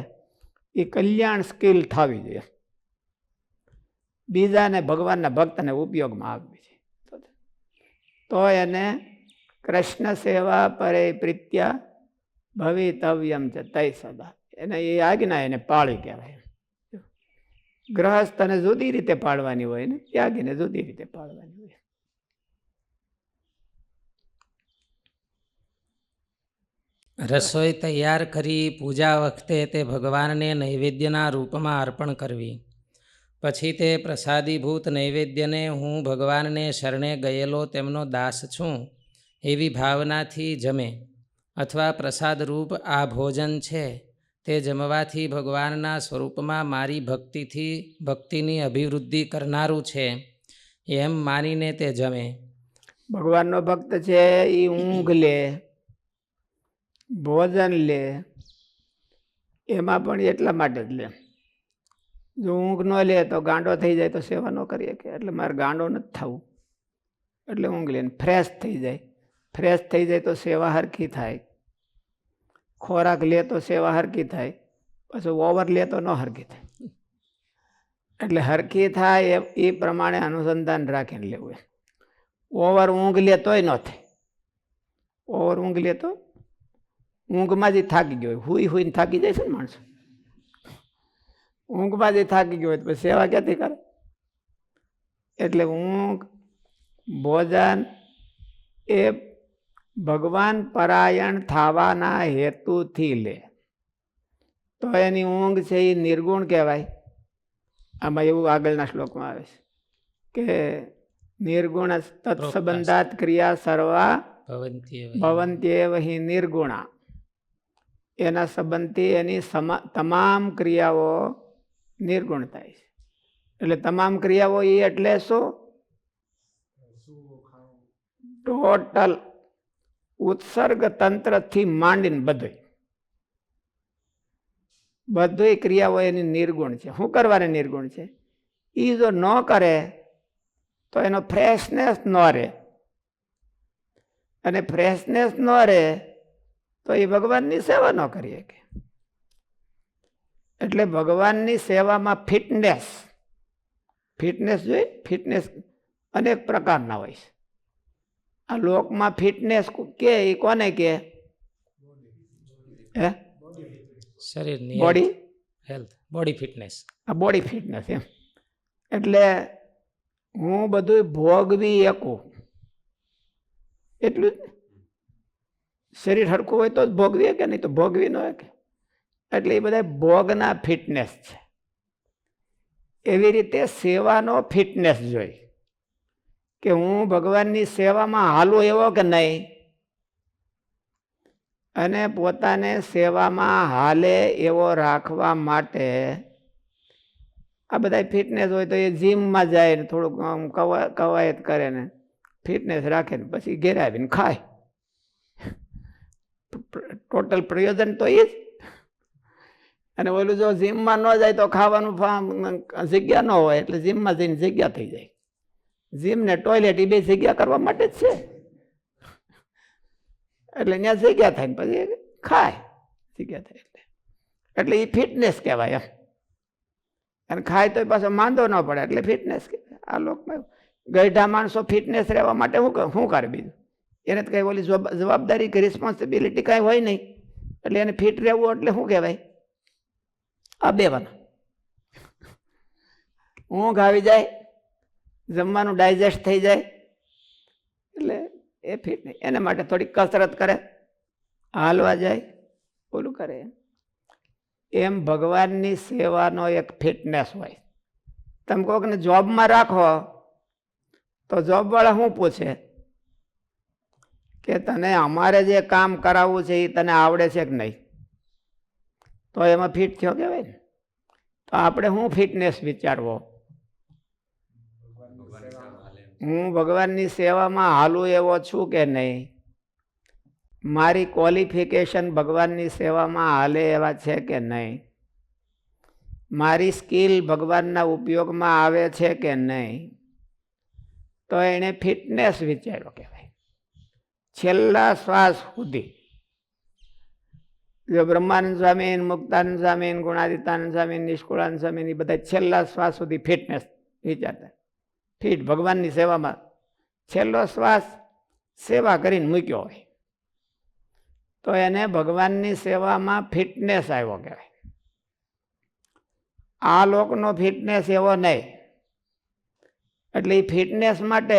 એ કલ્યાણ સ્કિલ થવી જોઈએ, બીજાને ભગવાનના ભક્તને ઉપયોગમાં આવવી છે. તો એને કૃષ્ણ સેવા પરે પ્રીત્યા ભવિતવ્યમ છે તય સદા, એને એ આજ્ઞા એને પાળી કહેવાય. ગ્રહસ્થને જુદી રીતે પાળવાની હોય ને ત્યાગીને જુદી રીતે પાળવાની હોય. રસોઈ તૈયાર કરી પૂજા વખતે તે ભગવાનને નૈવેદ્યના રૂપમાં અર્પણ કરવી. પછી તે પ્રસાદીભૂત નૈવેદ્યને હું ભગવાનને શરણે ગયેલો તેમનો દાસ છું એવી ભાવનાથી જમે, અથવા પ્રસાદરૂપ આ ભોજન છે તે જમવાથી ભગવાનના સ્વરૂપમાં મારી ભક્તિની અભિવૃદ્ધિ કરનારું છે એમ માનીને તે જમે. ભગવાનનો ભક્ત છે એ ઊંઘ લે, ભોજન લે, એમાં પણ એટલા માટે જ લે. જો ઊંઘ ન લે તો ગાંડો થઈ જાય તો સેવા ન કરીએ કે, એટલે મારે ગાંડો નથી થવું એટલે ઊંઘ લે. ફ્રેશ થઈ જાય, ફ્રેશ થઈ જાય તો સેવા હરખી થાય. ખોરાક લે તો સેવા હરખી થાય, પછી ઓવર લે તો ન હરખી થાય. એટલે હરખી થાય એ પ્રમાણે અનુસંધાન રાખીને લેવું. ઓવર ઊંઘ લે તોય ન થાય. ઓવર ઊંઘ લે તો ઊંઘમાં જ થાકી ગયો હોય, હુઈને થાકી જાય છે ને માણસો. ઊંઘમાં જ થાકી ગયો હોય તો સેવા ક્યાંથી કરે? એટલે ઊંઘ, ભોજન એ ભગવાન પરાયણ થવાના હેતુથી લે તો એની ઊંઘ છે એ નિર્ગુણ કહેવાય. આમાં એવું આગળના શ્લોકમાં આવે છે કે નિર્ગુણ તત્સંબંધાત ક્રિયા સર્વા ભવન્ત્યેવ હિ નિર્ગુણા. એના સંબંધથી એની તમામ ક્રિયાઓ નિર્ગુણ થાય છે. એટલે તમામ ક્રિયાઓ એ એટલે શું? ટોટલ ઉત્સર્ગ તંત્રથી માંડીને બધી ક્રિયાઓ એની નિર્ગુણ છે. શું કરવાની નિર્ગુણ છે? એ જો ન કરે તો એનો ફ્રેશનેસ ન રહે, અને ફ્રેશનેસ ન રહે તો એ ભગવાનની સેવા ન કરી શકે. એટલે ભગવાનની સેવામાં ફિટનેસ જોઈએ. ફિટનેસ અનેક પ્રકારના હોય છે. આ લોકમાં ફિટનેસ કે એ કોને કે? શરીરની બોડી હેલ્થ, બોડી ફિટનેસ. આ બોડી ફિટનેસ એમ. એટલે હું બધું ભોગવી શકું એટલું જ. શરીર હરખું હોય તો જ ભોગવી કે, નહીં તો ભોગવી ન હોય કે. એટલે એ બધા ભોગના ફિટનેસ છે. એવી રીતે સેવાનો ફિટનેસ જોઈ કે હું ભગવાનની સેવામાં હાલું એવો કે નહીં, અને પોતાને સેવામાં હાલે એવો રાખવા માટે આ બધા ફિટનેસ હોય તો એ જીમમાં જાય ને થોડુંક કવાયત કરે ને ફિટનેસ રાખે ને પછી ઘેરે આવીને ખાય. ટોટલ પ્રયોજન તો એ જ. અને ઓલું જો જીમમાં ન જાય તો ખાવાનું જગ્યા ન હોય, એટલે જીમમાં જઈને જગ્યા થઈ જાય. જીમ ને ટોયલેટ એ બે જગ્યા કરવા માટે જ છે. એટલે ત્યાં જગ્યા થાય ને પછી ખાય, જગ્યા થાય એટલે એ ફિટનેસ કહેવાય એમ. અને ખાય તો પાછો માંદો ન પડે એટલે ફિટનેસ કહેવાય. આ લોકમાં ગઈઢા માણસો ફિટનેસ રહેવા માટે શું કરે બીજું? એને તો કઈ ઓલી જવાબદારી કે રિસ્પોન્સિબિલિટી કાંઈ હોય નહીં, એટલે એને ફિટ રહેવું એટલે શું કહેવાય? આ બેવાનું. ઊંઘ આવી જાય, જમવાનું ડાયજેસ્ટ થઈ જાય, એટલે એ ફિટ નહીં. એના માટે થોડીક કસરત કરે, હાલવા જાય, ઓલું કરે. એમ ભગવાનની સેવાનો એક ફિટનેસ હોય. તમે કહો કે જોબમાં રાખો તો જોબવાળા શું પૂછે કે તને અમારે જે કામ કરાવવું છે એ તને આવડે છે કે નહીં? તો એમાં ફિટ થયો કહેવાય ને. તો આપણે શું ફિટનેસ વિચારવો? હું ભગવાનની સેવામાં હાલું એવો છું કે નહીં? મારી ક્વોલિફિકેશન ભગવાનની સેવામાં હાલે એવા છે કે નહીં, મારી સ્કિલ ભગવાનના ઉપયોગમાં આવે છે કે નહીં, તો એણે ફિટનેસ વિચાર્યો કહેવાય. છેલ્લા શ્વાસ સુધી જો બ્રહ્માનંદ સ્વામી, મુક્તાનંદ સ્વામી, ગુણાદિતાનંદ સ્વામી, નિષ્કુળાનંદ સ્વામી બધા છેલ્લા શ્વાસ સુધી ફિટનેસ વિચારતા. ફિટ ભગવાનની સેવામાં છેલ્લો શ્વાસ સેવા કરીને મૂક્યો હોય તો એને ભગવાનની સેવામાં ફિટનેસ આવ્યો કહેવાય. આ લોકનો ફિટનેસ એવો નહીં. એટલે એ ફિટનેસ માટે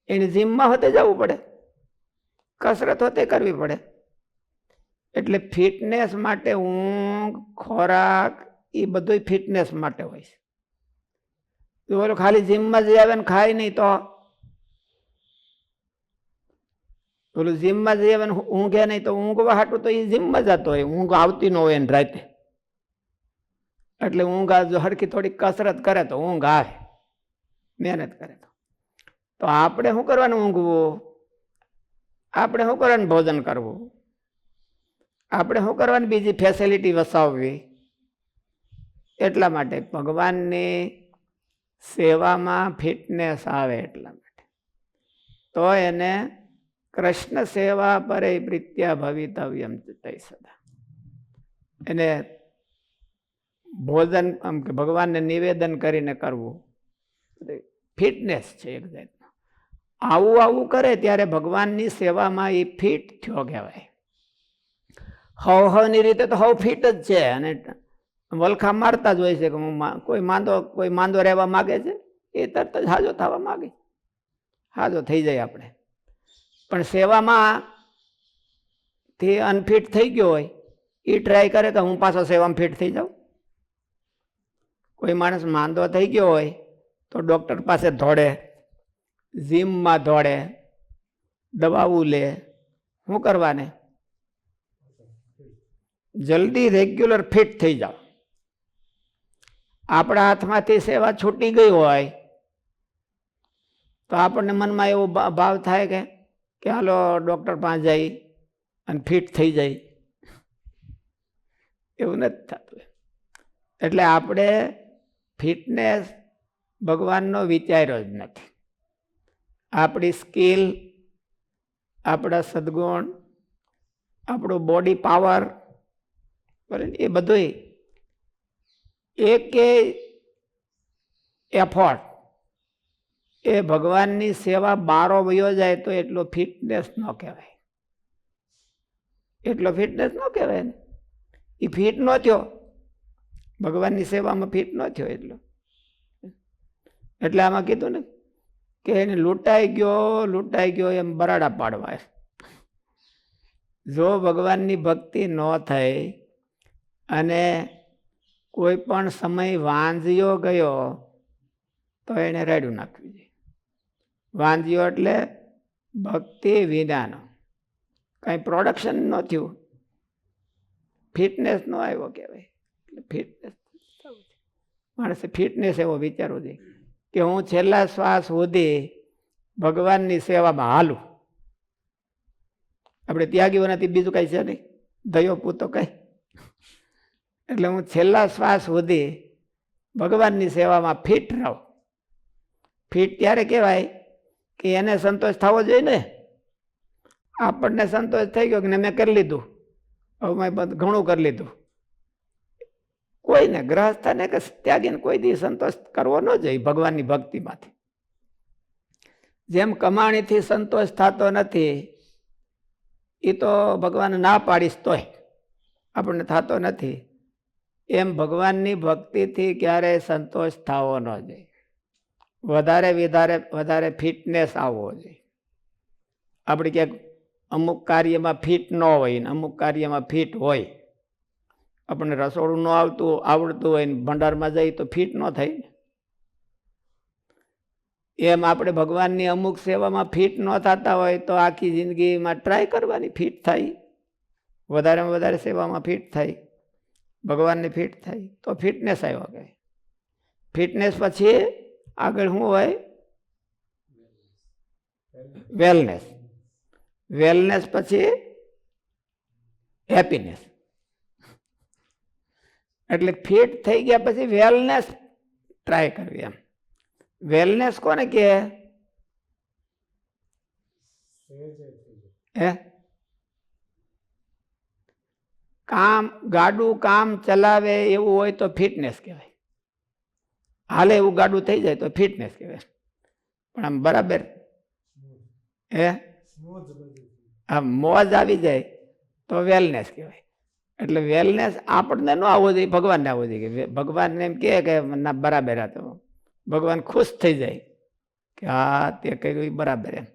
એને જીમમાં હોતે જવું પડે, કસરત હોતે કરવી પડે. એટલે ફિટનેસ માટે ઊંઘ, ખોરાક એ બધું ફિટનેસ માટે હોય છે. જો ઓલો ખાલી જીમમાં જઈ આવે ને ખાય નહીં તો ઓલું જીમમાં જઈ આવે ને ઊંઘે નહીં તો ઊંઘવા હાટું તો એ જીમમાં જતો હોય, ઊંઘ આવતી ન હોય એને રાતે. એટલે ઊંઘ જો હરખી થોડી કસરત કરે તો ઊંઘ આવે, મહેનત કરે તો આપણે શું કરવાનું? ઊંઘવું. આપણે શું કરવાનું? ભોજન કરવું. આપણે શું કરવાની? બીજી ફેસિલિટી વસાવવી. એટલા માટે ભગવાનની સેવામાં ફિટનેસ આવે એટલા માટે તો એને કૃષ્ણ સેવા પરે પ્રીત્યા ભવિતવ્યમ ચિત્તૈ સદા. એને ભોજન આમ કે ભગવાનને નિવેદન કરીને કરવું ફિટનેસ છે એક જાતનો. આવું આવું કરે ત્યારે ભગવાનની સેવામાં એ ફિટ થયો કહેવાય. હવની રીતે તો હવ ફિટ જ છે અને વલખા મારતા જ હોય છે કે હું કોઈ માંદો રહેવા માગે છે એ તરત જ હાજો થવા માગે, હાજો થઈ જાય આપણે. પણ સેવામાં થી અનફિટ થઈ ગયો હોય એ ટ્રાય કરે કે હું પાછો સેવામાં ફિટ થઈ જાઉં. કોઈ માણસ માંદો થઈ ગયો હોય તો ડૉક્ટર પાસે દોડે, જીમમાં દોડે, દવાઓ લે. શું કરવાને? જલ્દી રેગ્યુલર ફિટ થઈ જાઓ. આપણા હાથમાંથી સેવા છૂટી ગઈ હોય તો આપણને મનમાં એવો ભાવ થાય કે હાલો ડૉક્ટર પાસે જઈ અને ફિટ થઈ જાય. એવું નથી થતું. એટલે આપણે ફિટનેસ ભગવાનનો વિચાર્યો જ નથી. આપણી સ્કિલ, આપણા સદગુણ, આપણું બોડી પાવર એ બધું એક એફર્ટ એ ભગવાનની સેવા બારો વયો જાય તો એટલો ફિટનેસ ન કહેવાય. એટલો ફિટનેસ ન કહેવાય ને. એ ફિટ ન થયો, ભગવાનની સેવામાં ફિટ ન થયો એટલો. એટલે આમાં કીધું ને કે એને લૂંટાઈ ગયો એમ બરાડા પાડવા. જો ભગવાનની ભક્તિ ન થઈ અને કોઈ પણ સમય વાંઝ્યો ગયો તો એને રેડું નાખવી જોઈએ. વાંઝ્યો એટલે ભક્તિ વિનાનો, કાંઈ પ્રોડક્શન ન થયું, ફિટનેસ ન આવ્યો કહેવાય. એટલે ફિટનેસ માણસે ફિટનેસ એવો વિચારવો જોઈએ કે હું છેલ્લા શ્વાસ સુધી ભગવાનની સેવામાં હાલું. આપણે ત્યાગીઓનાથી બીજું કાંઈ છે નહીં, દયો પૂતો કઈ. એટલે હું છેલ્લા શ્વાસ સુધી ભગવાનની સેવામાં ફિટ રહું. ફિટ ત્યારે કહેવાય કે એને સંતોષ થવો જોઈએ ને. આપણને સંતોષ થઈ ગયો કે મેં કરી લીધું, હવે મેં ઘણું કરી લીધું. કોઈને ગ્રહસ્થને કે ત્યાગીને કોઈ દી સંતોષ કરવો ન જોઈએ ભગવાનની ભક્તિમાંથી. જેમ કમાણીથી સંતોષ થતો નથી એ તો ભગવાન ના પાડીશ તોય આપણને થતો નથી, એમ ભગવાનની ભક્તિથી ક્યારેય સંતોષ થવો ન જોઈએ. વધારે ફિટનેસ આવવો જોઈએ. આપણે ક્યાંક અમુક કાર્યમાં ફિટ ન હોય ને અમુક કાર્યમાં ફિટ હોય. આપણને રસોડું ન આવડતું હોય ને ભંડારમાં જઈએ તો ફિટ ન થાય. એમ આપણે ભગવાનની અમુક સેવામાં ફિટ ન થતા હોય તો આખી જિંદગીમાં ટ્રાય કરવાની ફિટ થાય, વધારેમાં વધારે સેવામાં ફિટ થાય, ભગવાનને ફિટ થાય તો ફિટનેસ આવ્યો કે. ફિટનેસ પછી આગળ શું હોય? વેલનેસ. વેલનેસ પછી હેપીનેસ. એટલે ફિટ થઈ ગયા પછી વેલનેસ ટ્રાય કરવી. એમ વેલનેસ કોને કહે? હે કામ ગાડું કામ ચલાવે એવું હોય તો ફિટનેસ કહેવાય. હાલે એવું ગાડું થઈ જાય તો ફિટનેસ કહેવાય. પણ આમ બરાબર હે આમ મોજ આવી જાય તો વેલનેસ કહેવાય. એટલે વેલનેસ આપણને ન આવવો જોઈએ, ભગવાનને આવવો જોઈએ. કે ભગવાનને એમ કહે કે ના બરાબર આ તો ભગવાન ખુશ થઈ જાય કે હા તે કર્યું એ બરાબર. એમ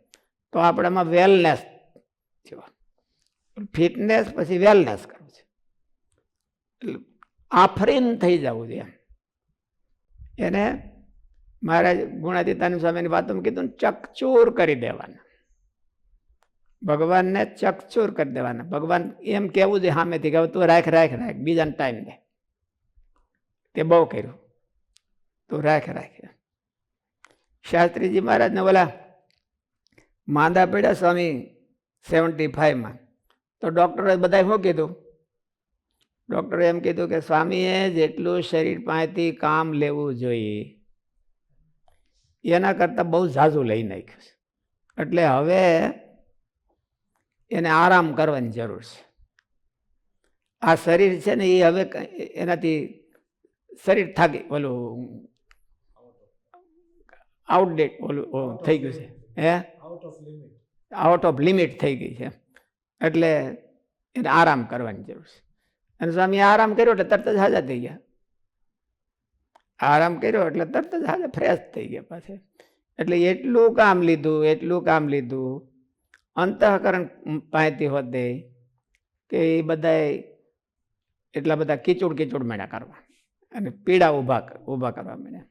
તો આપણામાં વેલનેસ થયો. ફિટનેસ પછી વેલનેસ કરવું છે. એટલે આફરીન થઈ જવું જોઈએ. એને મહારાજ ગુણાતીતાનંદ સ્વામીની વાતોમાં કીધું ને, ચકચૂર કરી દેવાના. ભગવાનને ચકચૂર કરી દેવાના. ભગવાન એમ કેવું છે સામેથી કે તું રાખ રાખ રાખ, બીજાને ટાઈમ દે, તે બહુ કર્યું, તું રાખ રાખ. શાસ્ત્રીજી મહારાજને બોલા માંદા પડ્યા સ્વામી 75માં, તો ડૉક્ટરે બધા શું કીધું? ડૉક્ટરે એમ કીધું કે સ્વામીએ જેટલું શરીર પાસેથી કામ લેવું જોઈએ એના કરતાં બહુ ઝાઝું લઈ નાખ્યું છે. એટલે હવે એને આરામ કરવાની જરૂર છે. આ શરીર છે ને એ હવે એનાથી શરીર થાકી ઓલું આઉટડેટ ઓલું થઈ ગયું છે. હે આઉટ ઓફ લિમિટ થઈ ગઈ છે. એટલે એને આરામ કરવાની જરૂર છે. અને સ્વામી આરામ કર્યો એટલે તરત જ હાજર થઈ ગયા. આરામ કર્યો એટલે તરત જ હાજર ફ્રેશ થઈ ગયા પાછા. એટલે એટલું કામ લીધું, એટલું કામ લીધું, અંતઃકરણ પાસેથી હોતે કે એ બધા એટલા બધા કીચુડ કીચુડ માંડ્યા કરવા અને પીડા ઊભા કરવા માંડ્યા.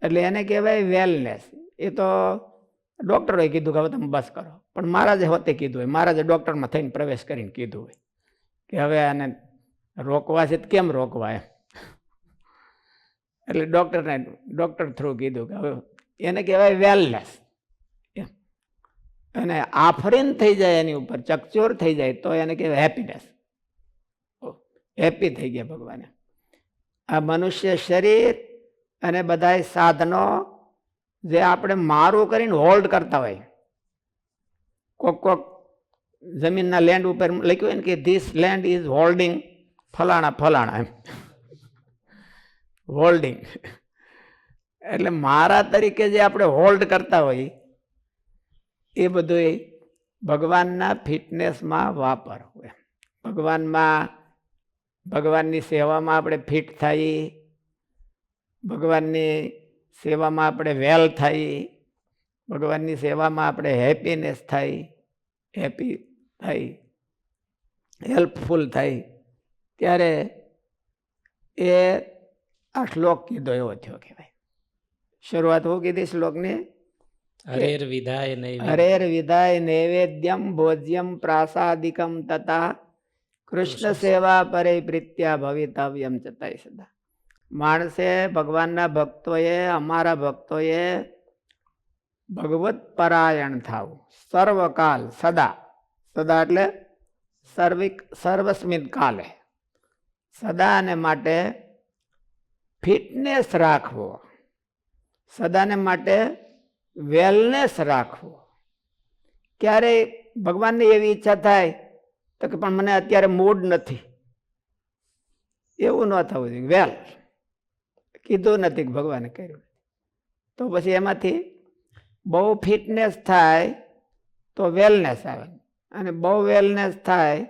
એટલે એને કહેવાય વેલનેસ. એ તો ડૉક્ટરોએ કીધું કે હવે તમે બસ કરો, પણ મહારાજે હોતે કીધું હોય, મહારાજે ડૉક્ટરમાં થઈને પ્રવેશ કરીને કીધું હોય કે હવે આને રોકવા છે તો કેમ રોકવા એમ. એટલે ડૉક્ટર થ્રુ કીધું કે હવે એને કહેવાય વેલનેસ. અને આફરીન થઈ જાય એની ઉપર, ચકચોર થઈ જાય તો એને કહેવાય હેપીનેસ. હેપી થઈ ગયા ભગવાને. આ મનુષ્ય શરીર અને બધા સાધનો જે આપણે મારું કરીને હોલ્ડ કરતા હોય, કોક જમીનના લેન્ડ ઉપર લખ્યું હોય ને કે ધીસ લેન્ડ ઇઝ હોલ્ડિંગ ફલાણા ફલાણા, એમ હોલ્ડિંગ. એટલે મારા તરીકે જે આપણે હોલ્ડ કરતા હોય એ બધું ભગવાનના ફિટનેસમાં વાપરવું. ભગવાનની સેવામાં આપણે ફિટ થઈએ, ભગવાનની સેવામાં આપણે વેલ થઈએ, ભગવાનની સેવામાં આપણે હેપીનેસ થાય, હેપી થાય, હેલ્પફુલ થાય, ત્યારે એ આ શ્લોક કીધો એવો થયો કહેવાય. શરૂઆત હું કીધી શ્લોકની? હરેર વિધાય નૈવેદ્યમ. હરેર વિધાય નૈવેદ્યમ ભોજ્યમ પ્રાસાદિકમ તથા કૃષ્ણ સેવા પરે પ્રીત્યા ભવિતવ્યમ ચતાય સદા. માણસે, ભગવાનના ભક્તોએ, અમારા ભક્તોએ ભગવત પરાયણ થવું સર્વકાલ સદા. સદા એટલે સર્વસ્મિન કાલે. સદાને માટે ફિટનેસ રાખવો, સદાને માટે વેલનેસ રાખવો. ક્યારેય ભગવાનની એવી ઈચ્છા થાય તો કે પણ મને અત્યારે મૂડ નથી, એવું ન થવું જોઈએ. વેલ કીધું નથી કે ભગવાને કર્યું, તો પછી એમાંથી બહુ ફિટનેસ થાય તો વેલનેસ આવે, અને બહુ વેલનેસ થાય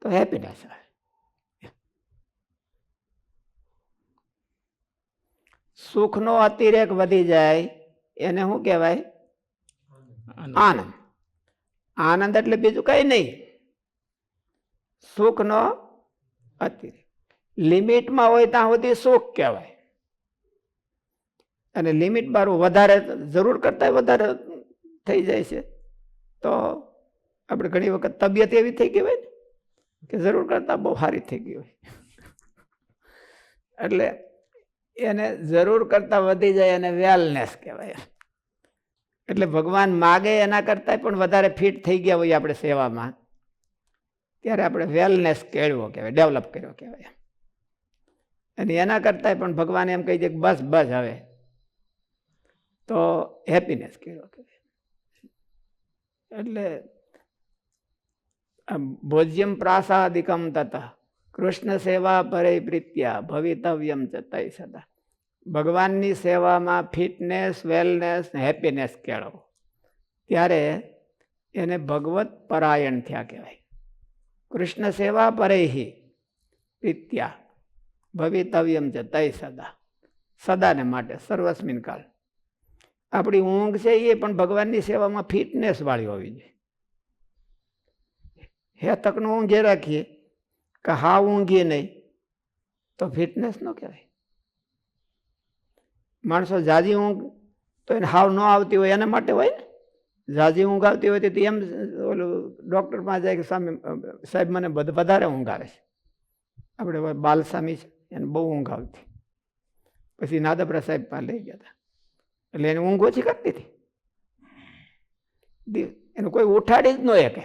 તો હેપીનેસ આવે. સુખનો અતિરેક વધી જાય એને શું કહેવાય? આનંદ. આનંદ એટલે બીજું કઈ નહીં, સુખનો અતિરેક. લિમિટમાં હોય ત્યાં સુધી સુખ કહેવાય, અને લિમિટ બારું વધારે જરૂર કરતા વધારે થઈ જાય છે તો આપણે ઘણી વખત તબિયત એવી થઈ ગઈ હોય ને કે જરૂર કરતા બહુ સારી થઈ ગઈ હોય, એટલે એને જરૂર કરતા વધી જાય અને વેલનેસ કહેવાય. એટલે ભગવાન માગે એના કરતાં પણ વધારે ફિટ થઈ ગયા હોય આપણે સેવામાં, ત્યારે આપણે વેલનેસ કેળવો કહેવાય, ડેવલપ કર્યો કહેવાય. અને એના કરતાં પણ ભગવાન એમ કહી દે કે બસ બસ હવે તો હેપીનેસ કેળવો કહેવાય. એટલે ભોજ્યમ પ્રાસાદિકમ તથા કૃષ્ણ સેવા પરે પ્રીત્યા ભવિતવ્યમ ચતાઈ સદા. ભગવાનની સેવામાં ફિટનેસ, વેલનેસ, હેપીનેસ કેળવો, ત્યારે એને ભગવત પરાયણ થયા કહેવાય. કૃષ્ણ સેવા પરેહિ પ્રીત્યા ભવિતવ્યમ ચતાઈ સદા. સદાને માટે, સર્વસ્મિન કાળ. આપણી ઊંઘ છે એ પણ ભગવાનની સેવામાં ફિટનેસ વાળી હોવી જોઈએ. હે તકનો ઊંઘે રાખીએ કે હાવ ઊંઘીએ નહીં તો ફિટનેસ ન કહેવાય. માણસો જાજી ઊંઘ તો એને હાવ ન આવતી હોય એના માટે હોય ને. જાજી ઊંઘ આવતી હોય તો એમ ઓલું ડૉક્ટરમાં જાય કે સાહેબ મને વધારે ઊંઘ આવે છે. આપણે બાલસામી છે એને બહુ ઊંઘ આવતી, પછી નાદપરા સાહેબ પાસે લઈ ગયા હતા, એટલે એને ઊંઘ ઓછી કરતી હતી. એને કોઈ ઉઠાડી જ ન શકે.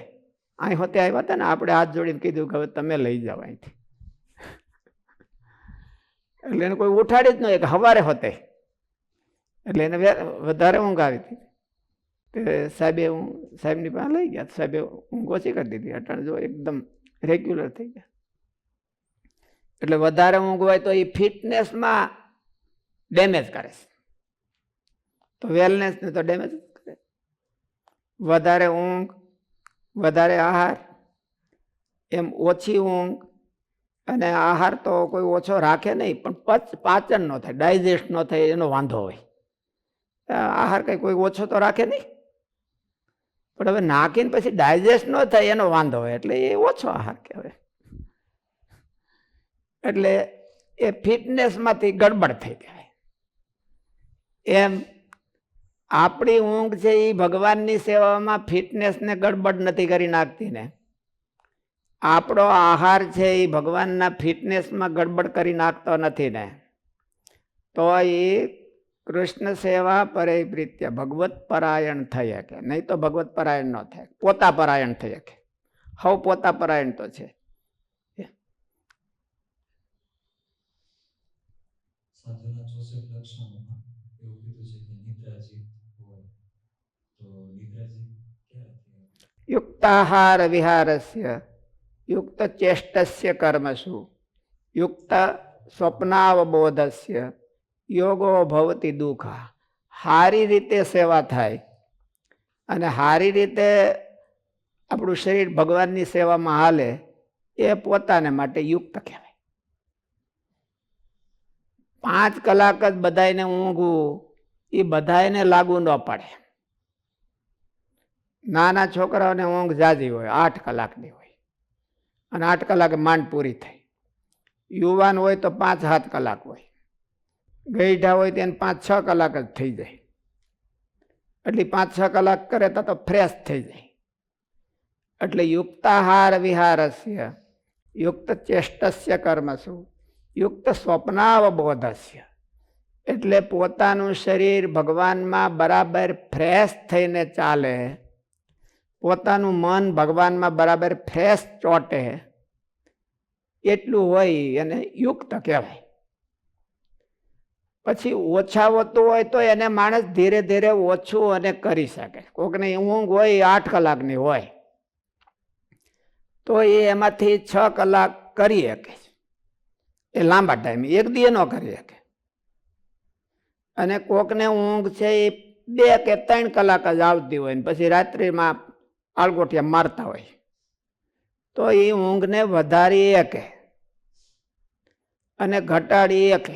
અહીં હોતે આવ્યા હતા ને, આપણે હાથ જોડીને કીધું કે હવે તમે લઈ જાઓ અહીંથી. એટલે એને કોઈ ઉઠાડી જ ન શકે સવારે હોતે. એટલે એને વધારે ઊંઘ આવી હતી. તે સાહેબની પાસે લઈ ગયા, સાહેબે ઊંઘ ઓછી કરી દીધી. અટાણે જો એકદમ રેગ્યુલર થઈ ગયા. એટલે વધારે ઊંઘ હોય તો એ ફિટનેસમાં ડેમેજ કરે છે, તો વેલનેસને તો ડેમેજ કરે. વધારે ઊંઘ, વધારે આહાર, એમ ઓછી ઊંઘ અને આહાર તો કોઈ ઓછો રાખે નહીં, પણ પાચન ન થાય, ડાયજેસ્ટ ન થાય એનો વાંધો હોય. આહાર કંઈ કોઈ ઓછો તો રાખે નહીં, પણ હવે નાખીને પછી ડાયજેસ્ટ ન થાય એનો વાંધો હોય, એટલે એ ઓછો આહાર કહેવાય. એટલે એ ફિટનેસમાંથી ગડબડ થઈ કહેવાય. એમ આપણી ઊંઘ છે એ ભગવાનની સેવામાં ફિટનેસને ગડબડ નથી કરી નાખતી ને, આપણો આહાર છે એ ભગવાનના ફિટનેસમાં ગડબડ કરી નાખતો નથી ને, તો એ કૃષ્ણ સેવા પરે પ્રીત્ય ભગવત પરાયણ થઈ શકે. નહીં તો ભગવત પરાયણ ન થાય, પોતા પરાયણ થઈ શકે. હવે પોતા પરાયણ તો છે. સાધુના 64 લક્ષણોમાં એવું કીધું છે કે નિદ્રાજીત હોય, તો નિદ્રાજીત ક્યાંથી? યુક્તાહાર વિહારસ્ય યુક્ત ચેષ્ટસ્ય કર્મસુ યુક્ત સ્વપ્નાવબોધસ્ય યોગો ભવતી દુઃખા. સારી રીતે સેવા થાય અને સારી રીતે આપણું શરીર ભગવાનની સેવામાં હાલે, એ પોતાને માટે યુક્ત કહેવાય. 5 કલાક જ બધાને ઊંઘવું એ બધાને લાગુ ન પડે. નાના છોકરાઓને ઊંઘ જાજી હોય, 8 કલાકની હોય, અને 8 કલાકે માંડ પૂરી થઈ. યુવાન હોય તો 5-7 કલાક હોય, ગઈઢા હોય તેને 5-6 કલાક જ થઈ જાય. એટલે 5-6 કલાક કરે તો ફ્રેશ થઈ જાય. એટલે યુક્તાહાર વિહારસ્ય યુક્ત ચેષ્ટસ્ય કર્મસુ યુક્ત સ્વપ્નાવબોધસ્ય. એટલે પોતાનું શરીર ભગવાનમાં બરાબર ફ્રેશ થઈને ચાલે, પોતાનું મન ભગવાનમાં બરાબર ફ્રેશ ચોટે, એટલું હોય એને યુક્ત કહેવાય. પછી ઓછા હોતું હોય તો એને માણસ ધીરે ધીરે ઓછું અને કરી શકે. કોઈકની ઊંઘ હોય 8 કલાકની હોય તો એ એમાંથી 6 કલાક કરી શકે, એ લાંબા ટાઈમે, એક દી ન કરી શકે. અને કોકને ઊંઘ છે એ 2 કે 3 કલાક જ આવતી હોય ને પછી રાત્રિમાં આળગોઠિયા મારતા હોય, તો એ ઊંઘને વધારી શકે અને ઘટાડી શકે.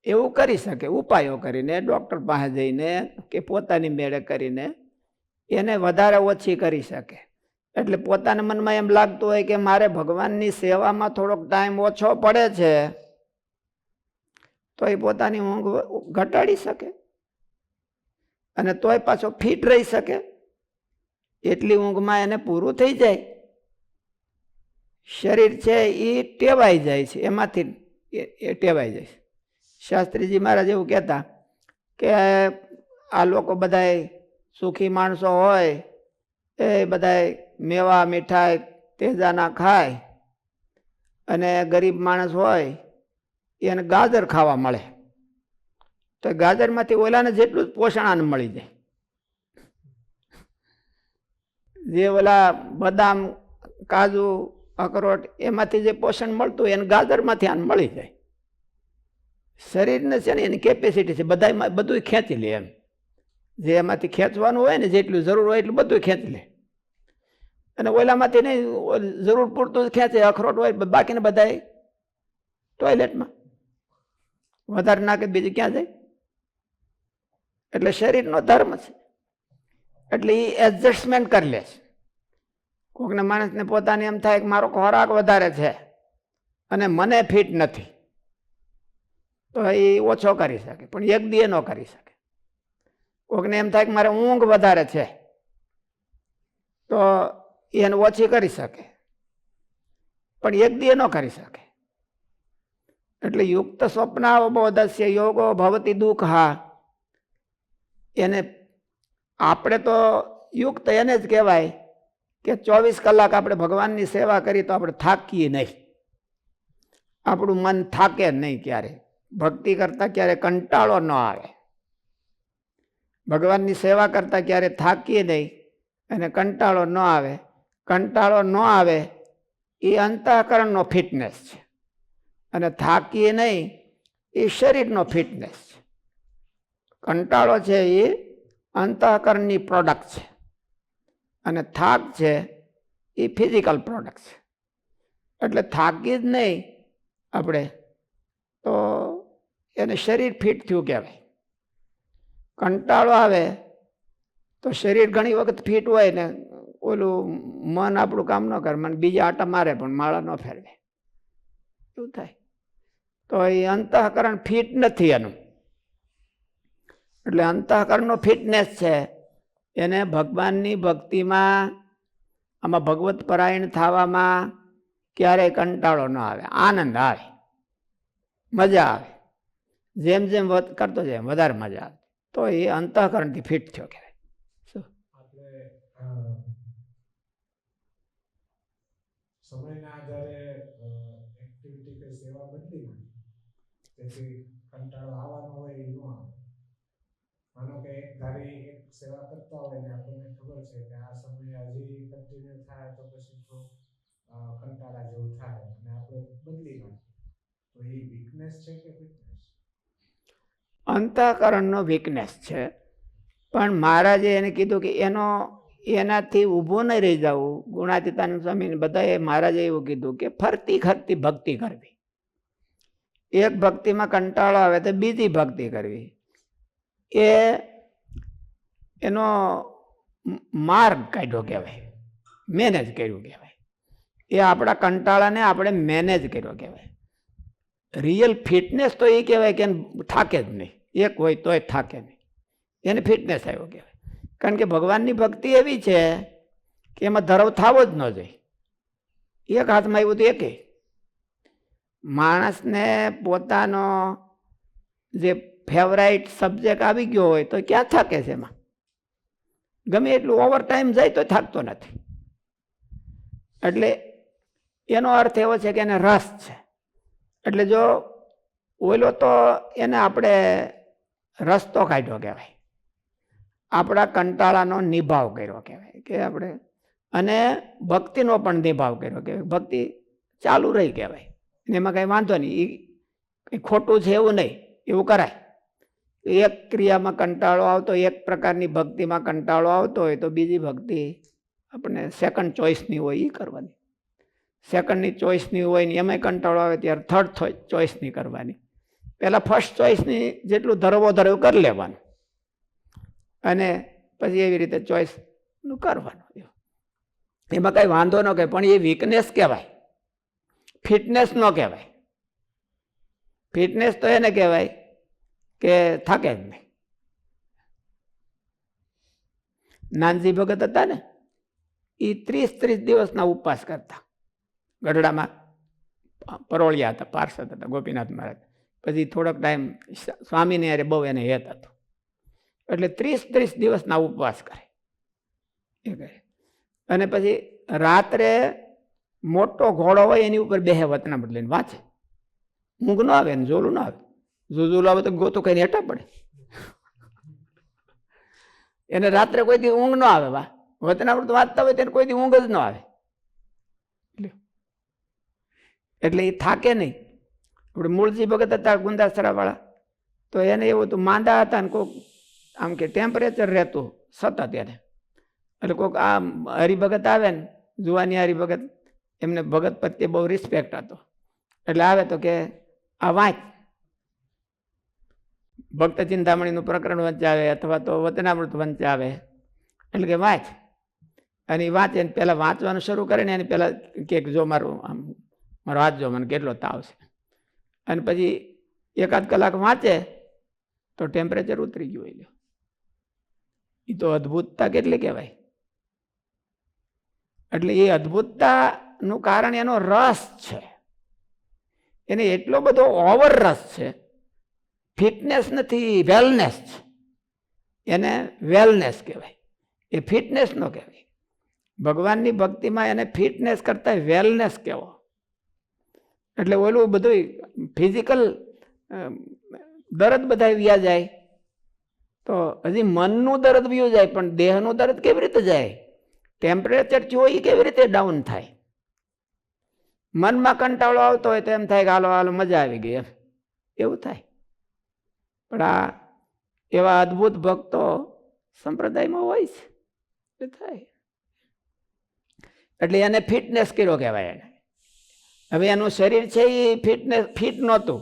એવું કરી શકે ઉપાયો કરીને, ડૉક્ટર પાસે જઈને કે પોતાની મેળે કરીને એને વધારે ઓછી કરી શકે. એટલે પોતાના મનમાં એમ લાગતું હોય કે મારે ભગવાનની સેવામાં થોડોક ટાઈમ ઓછો પડે છે, તો એ પોતાની ઊંઘ ઘટાડી શકે અને તોય પાછો ફિટ રહી શકે. એટલી ઊંઘમાં એને પૂરું થઈ જાય. શરીર છે એ ટેવાઈ જાય છે, એમાંથી એ ટેવાઈ જાય છે. શાસ્ત્રીજી મહારાજ એવું કહેતા કે આ લોકો બધાય સુખી માણસો હોય એ બધાય મેવા મીઠાઈ તેજાના ખાય, અને ગરીબ માણસ હોય એને ગાજર ખાવા મળે તો ગાજરમાંથી ઓલાને જેટલું જ પોષણ આને મળી જાય. જે ઓલા બદામ કાજુ અખરોટ એમાંથી જે પોષણ મળતું એને ગાજરમાંથી આને મળી જાય. શરીરને છે ને એની કેપેસિટી છે, બધા બધું ખેંચી લે એમ. જે એમાંથી ખેંચવાનું હોય ને જેટલું જરૂર હોય એટલું બધું ખેંચી લે, અને ઓલામાંથી નહીં જરૂર પૂરતું જ ખેંચે. અખરોટ હોય બાકીને બધા ટોયલેટમાં વધારે નાખે, બીજું ક્યાં જાય? એટલે શરીરનો ધર્મ છે. એટલે એ એડજસ્ટમેન્ટ કરી લે છે. કોઈકના માણસને પોતાને એમ થાય કે મારો ખોરાક વધારે છે અને મને ફિટ નથી, તો એ ઓછો કરી શકે, પણ એક દી ન કરી શકે. કોઈકને એમ થાય કે મારે ઊંઘ વધારે છે તો એને ઓછી કરી શકે, પણ એક દી ન કરી શકે. એટલે યુક્ત સ્વપ્નાવબોધસ્ય યોગો ભવતી દુઃખા. એને આપણે તો યુક્ત એને જ કહેવાય કે 24 કલાક આપણે ભગવાનની સેવા કરી તો આપણે થાકીએ નહીં, આપણું મન થાકે નહીં. ક્યારે ભક્તિ કરતા ક્યારે કંટાળો ન આવે, ભગવાનની સેવા કરતા ક્યારે થાકીએ નહીં અને કંટાળો ન આવે. કંટાળો ન આવે એ અંતઃકરણનો ફિટનેસ છે, અને થાકીએ નહીં એ શરીરનો ફિટનેસ છે. કંટાળો છે એ અંતઃકરણની પ્રોડક્ટ છે, અને થાક છે એ ફિઝિકલ પ્રોડક્ટ છે. એટલે થાકી જ નહીં આપણે તો એને શરીર ફિટ થયું કહેવાય. કંટાળો આવે તો શરીર ઘણી વખત ફિટ હોય ને ઓલું મન આપણું કામ ન કરે, મને બીજા આટા મારે પણ માળા ન ફેરવે, શું થાય? તો એ અંતઃકરણ ફિટ નથી એનું. એટલે અંતઃકરણનો ફિટનેસ છે એને ભગવાનની ભક્તિમાં, આમાં ભગવત પરાયણ થવામાં ક્યારેય કંટાળો ન આવે, આનંદ આવે, મજા આવે. જેમ જેમ કરતો જાય વધારે મજા આવે. તો એ અંતઃકરણથી ફિટ થયો કહેવાય. આપણે સમયના આધારે એક્ટિવિટી કે સેવા બદલી તેથી કંટાળો આવવાનો હોય એ ન આવે. માનો કે એક ધારી એક સેવા કરતા હોય ને આપણને ખબર છે કે આ સમયે હજી કન્ટિન્યુ થાય તો પછી તો કંટાળા જેવું થાય અને આપણે બદલી નાખીએ, તો એ વીકનેસ છે કે ફિટનેસ? અંતઃકરણનો વીકનેસ છે, પણ મહારાજે એને કીધું કે એનાથી ઊભું નહીં રહી જવું. ગુણાતીતાનંદ સ્વામીને બધાએ મહારાજે એવું કીધું કે ફરતી ખરતી ભક્તિ કરવી. એક ભક્તિમાં કંટાળો આવે તો બીજી ભક્તિ કરવી. એનો માર્ગ કાઢ્યો કહેવાય, મેનેજ કર્યું કહેવાય. એ આપણા કંટાળાને આપણે મેનેજ કર્યો કહેવાય. રિયલ ફિટનેસ તો એ કહેવાય કે થાકે જ નહીં, એક હોય તોય થાકે નહીં, એને ફિટનેસ આવ્યો કહેવાય. કારણ કે ભગવાનની ભક્તિ એવી છે કે એમાં ધરવ થવો જ ન જોઈએ. એક હાથમાં આવ્યું તો એકે. માણસને પોતાનો જે ફેવરાઇટ સબ્જેક્ટ આવી ગયો હોય તો ક્યાં થાકે છે? એમાં ગમે એટલું ઓવર ટાઈમ જાય તો થાકતો નથી. એટલે એનો અર્થ એવો છે કે એને રસ છે. એટલે જો ઓલો તો એને આપણે રસ્તો કાઢ્યો કહેવાય, આપણા કંટાળાનો નિભાવ કર્યો કહેવાય કે આપણે, અને ભક્તિનો પણ નિભાવ કર્યો કહેવાય. ભક્તિ ચાલુ રહી કહેવાય, એમાં કંઈ વાંધો નહીં, એ ખોટું છે એવું નહીં, એવું કરાય. એક ક્રિયામાં કંટાળો આવતો, એક પ્રકારની ભક્તિમાં કંટાળો આવતો હોય તો બીજી ભક્તિ આપણે સેકન્ડ ચોઇસની હોય એ કરવાની. સેકન્ડની ચોઇસની હોય ને એમાંય કંટાળો આવે ત્યારે થર્ડ ચોઇસની કરવાની. પહેલાં ફર્સ્ટ ચોઇસની જેટલું ધરવો ધરવું કરી લેવાનું, અને પછી એવી રીતે ચોઇસનું કરવાનું. એમાં કાંઈ વાંધો ન કહેવાય, પણ એ વીકનેસ કહેવાય, ફિટનેસ ન કહેવાય. ફિટનેસ તો એને કહેવાય કે થાકે જ નહીં. નાનજી ભગત હતા ને, એ 30 દિવસના ઉપવાસ કરતા. ગઢડામાં પરોળિયા હતા, પાર્ષદ હતા ગોપીનાથ મહારાજ. પછી થોડોક ટાઈમ સ્વામીને યારે બહુ એને હેત હતો એટલે 30 દિવસના ઉપવાસ કરે એ કરે. અને પછી રાત્રે મોટો ઘોડો હોય એની ઉપર બેહે વતનામૃત લઈને વાંચે. ઊંઘ ન આવે ને જોલું ન આવે. જોલું આવે તો ગોતો કઈને હેઠા પડે. એને રાત્રે કોઈ દી ઊંઘ ન આવે. વતનામૃત વાંચતા હોય તેને કોઈ દી ઊંઘ જ ન આવે. એટલે એ થાકે નહીં. આપણે મૂળજી ભગત હતા ગુંદાસરા વાળા, તો એને એવું હતું માંદા હતા ને કોઈક આમ કે ટેમ્પરેચર રહેતું સતત એને. એટલે કોઈક આ હરિભગત આવે ને જુવાની હરિભગત, એમને ભગત પ્રત્યે બહુ રિસ્પેક્ટ હતો. એટલે આવે તો કે આ વાંચ, ભક્ત ચિંતામણીનું પ્રકરણ વંચાવે અથવા તો વતનામૃત વંચાવે, એટલે કે વાંચ. અને એ વાંચે ને પહેલાં વાંચવાનું શરૂ કરે ને એને પહેલાં કે જો મારું આમ મારો હાથ જો મને કેટલો તાવ છે. અને પછી 1-8 કલાક વાંચે તો ટેમ્પરેચર ઉતરી ગયું હોય. એ તો અદ્ભુતતા કેટલી કહેવાય. એટલે એ અદ્ભુતતાનું કારણ એનો રસ છે. એને એટલો બધો ઓવર રસ છે. ફિટનેસ નથી, વેલનેસ છે. એને વેલનેસ કહેવાય, એ ફિટનેસ ન કહેવાય. ભગવાનની ભક્તિમાં એને ફિટનેસ કરતા વેલનેસ કહેવો. એટલે ઓલું બધું ફિઝિકલ દર્દ બધા વ્યા જાય તો હજી મનનું દર્દ વ્યું જાય, પણ દેહનું દર્દ કેવી રીતે જાય? ટેમ્પરેચર જોઈ કેવી રીતે ડાઉન થાય? મનમાં કંટાળો આવતો હોય તો એમ થાય કે હાલો હાલો મજા આવી ગઈ, એમ એવું થાય. પણ આ એવા અદ્ભુત ભક્તો સંપ્રદાયમાં હોય છે, એ થાય. એટલે એને ફિટનેસ કર્યો કહેવાય. એને હવે એનું શરીર છે એ ફિટ નહોતું,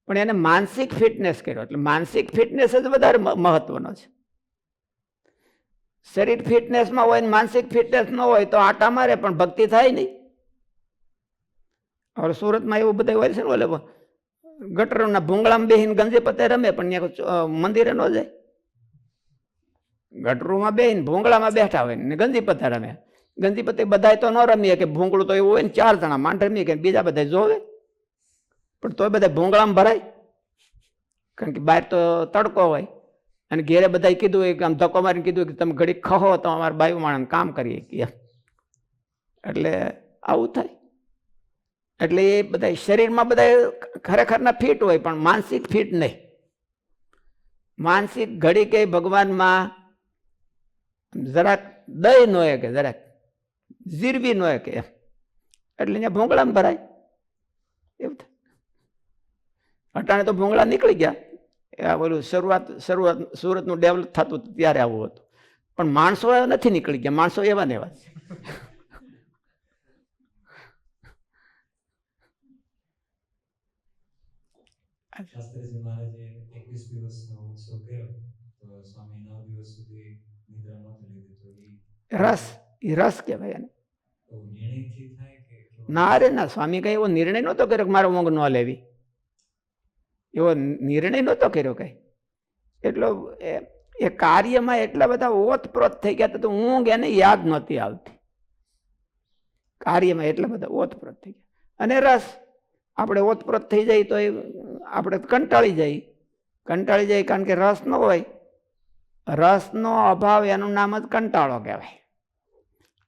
પણ એને માનસિક ફિટનેસ કર્યો. એટલે માનસિક ફિટનેસ જ વધારે મહત્વનો છે. શરીર ફિટનેસમાં હોય ને માનસિક ફિટનેસ ન હોય તો આટા મારે પણ ભક્તિ થાય નહીં. હવે સુરતમાં એવું બધા હોય છે ને, ઓલે ગટરના ભૂંગળામાં બેહીને ગંજી પતે રમે, પણ ત્યાં મંદિરે ન જાય. ગટરુમાં બેહીને ભૂંગળામાં બેઠા હોય ને ગંજી પતે રમે. ગંજી પતે બધા તો ન રમીએ કે ભૂંગળું તો એવું હોય ને 4 જણા માંડ રમીએ કે બીજા બધા જોવે, પણ તોય બધા ભૂંગળામાં ભરાય. કારણ કે બહાર તો તડકો હોય. અને ઘેરે બધા કીધું હોય કે આમ ધક્કો મારીને કીધું કે તમે ઘડી ખહો તો અમારા બાયુ માણસ કામ કરીએ કે. એટલે આવું થાય. એટલે એ બધા શરીરમાં બધા ખરેખરના ફિટ હોય, પણ માનસિક ફિટ નહીં. માનસિક ઘડી કે ભગવાનમાં જરાક દય ન હોય કે જરાક જીરવી ન હોય કે એમ, એટલે અહીંયા ભૂંગળામાં ભરાય એવું થાય. અટાણે તો ભૂંગળા નીકળી ગયા. બોલું શરૂઆત સુરતનું ડેવલપ થતું ત્યારે આવું હતું, પણ માણસો નથી નીકળી ગયા. માણસો એવા ને એવા. શાસ્ત્રીજી મહારાજે 21 દિવસનો ઉત્સવ કર્યો તો સ્વામી 9 દિવસ સુધી નિદ્રા નહોતી લીધી. તો એ રસ કહેવાય એને. નિર્ણયથી થાય કે ના રે ના, સ્વામી કઈ એવો નિર્ણય નહોતો કર્યો કે મારે ઊંઘ ન લેવી. એવો નિર્ણય નહોતો કર્યો કઈ. એટલો એ કાર્યમાં એટલા બધા ઓતપ્રોત થઈ ગયા હતા તો ઊંઘ એને યાદ નહોતી આવતી. કાર્યમાં એટલા બધા ઓતપ્રોત થઈ ગયા. અને રસ આપણે ઓતપ્રોત થઈ જાય તો આપણે કંટાળી જાય, કારણ કે રસ ન હોય. રસનો અભાવ એનું નામ જ કંટાળો કહેવાય.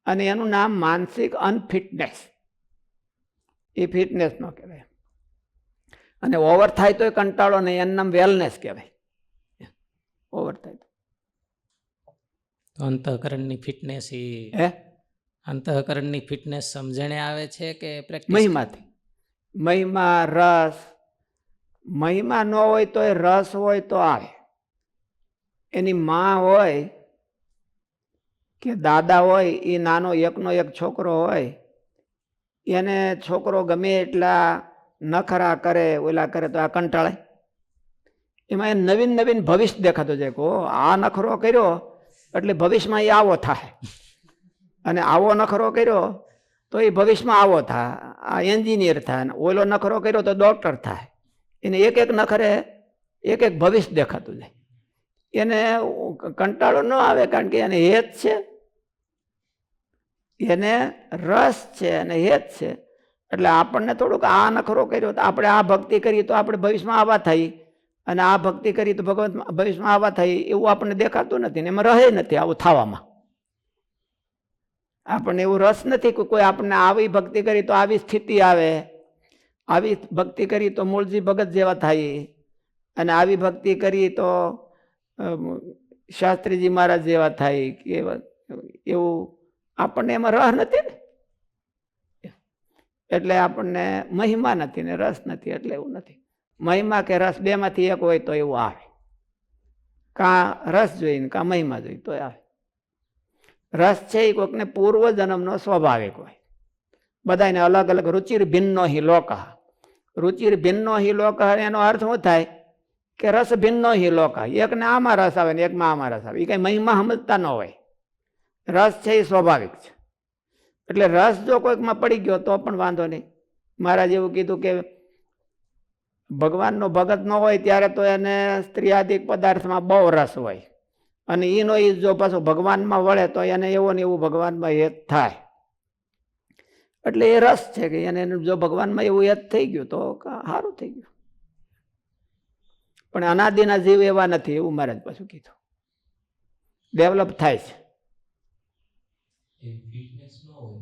અને એનું નામ માનસિક અનફિટનેસ. એ ફિટનેસ ન કહેવાય. અને ઓવર થાય તો કંટાળો નહીં, એનું નામ વેલનેસ કહેવાય. ઓવર થાય તો અંતઃકરણની ફિટનેસ એ હે અંતઃકરણની ફિટનેસ સમજણે આવે છે કે પ્રેક્ટિસ? મહિમાથી. મહિમા રસ. મહિમા ન હોય તો એ રસ હોય તો આવે. એની માં હોય કે દાદા હોય, એ નાનો એકનો એક છોકરો હોય, એને છોકરો ગમે એટલા નખરા કરે ઓલા કરે તો આ કંટાળે. એમાં એ નવીન નવીન ભવિષ્ય દેખાતો જાય કે આ નખરો કર્યો એટલે ભવિષ્યમાં એ આવો થાય, અને આવો નખરો કર્યો તો એ ભવિષ્યમાં આવો થાય, આ એન્જિનિયર થાય, અને ઓલો નખરો કર્યો તો ડોક્ટર થાય. એને એક એક નખરે એક એક ભવિષ્ય દેખાતું જાય. એને કંટાળો ન આવે, કારણ કે એને હેત છે, એને રસ છે અને હેત છે. એટલે આપણને થોડુંક આ નખરો કર્યો તો આપણે આ ભક્તિ કરીએ તો આપણે ભવિષ્યમાં આવા થઈ, અને આ ભક્તિ કરી તો ભગવત ભવિષ્યમાં આવા થાય એવું આપણને દેખાતું નથી ને એમાં રહે નથી આવું થવામાં. આપણને એવું રસ નથી કે કોઈ આપણને આવી ભક્તિ કરી તો આવી સ્થિતિ આવે, આવી ભક્તિ કરી તો મૂળજી ભગત જેવા થાય, અને આવી ભક્તિ કરી તો શાસ્ત્રીજી મહારાજ જેવા થાય કે એવું આપણને એમાં રસ નથી ને, એટલે આપણને મહિમા નથી ને રસ નથી, એટલે એવું નથી. મહિમા કે રસ બેમાંથી એક હોય તો એવું આવે, કાં રસ જોઈને કાં મહિમા જોઈ તો આવે. રસ છે એ કોઈકને પૂર્વ જન્મનો સ્વાભાવિક હોય, બધાને અલગ અલગ. રુચિર ભિન્નો હિ લોકઃ, રુચિર ભિન્નો હિ લોકઃ એનો અર્થ શું થાય કે રસ ભિન્નો હિ લોકઃ, એકને આમાં રસ આવે ને એકમાં આમાં રસ આવે, એ કઈ મહિમા સમજતા ન હોય. રસ છે એ સ્વાભાવિક છે, એટલે રસ જો કોઈકમાં પડી ગયો તો પણ વાંધો નહીં. મહારાજ એવું કીધું કે ભગવાનનો ભગત ન હોય ત્યારે તો એને સ્ત્રીયાદિક પદાર્થમાં બહુ રસ હોય, અને એનો એ જો પાછું ભગવાનમાં વળે તો એને એવું ને એવું ભગવાનમાં હેત થાય. એટલે એ રસ છે કે એને જો ભગવાનમાં એવું હેત થઈ ગયું તો સારું થઈ ગયું. પણ અનાદિના જીવ એવા નથી, એવું મહારાજ પાછું કીધું, ડેવલપ થાય છે. ફિટનેસ ન હોય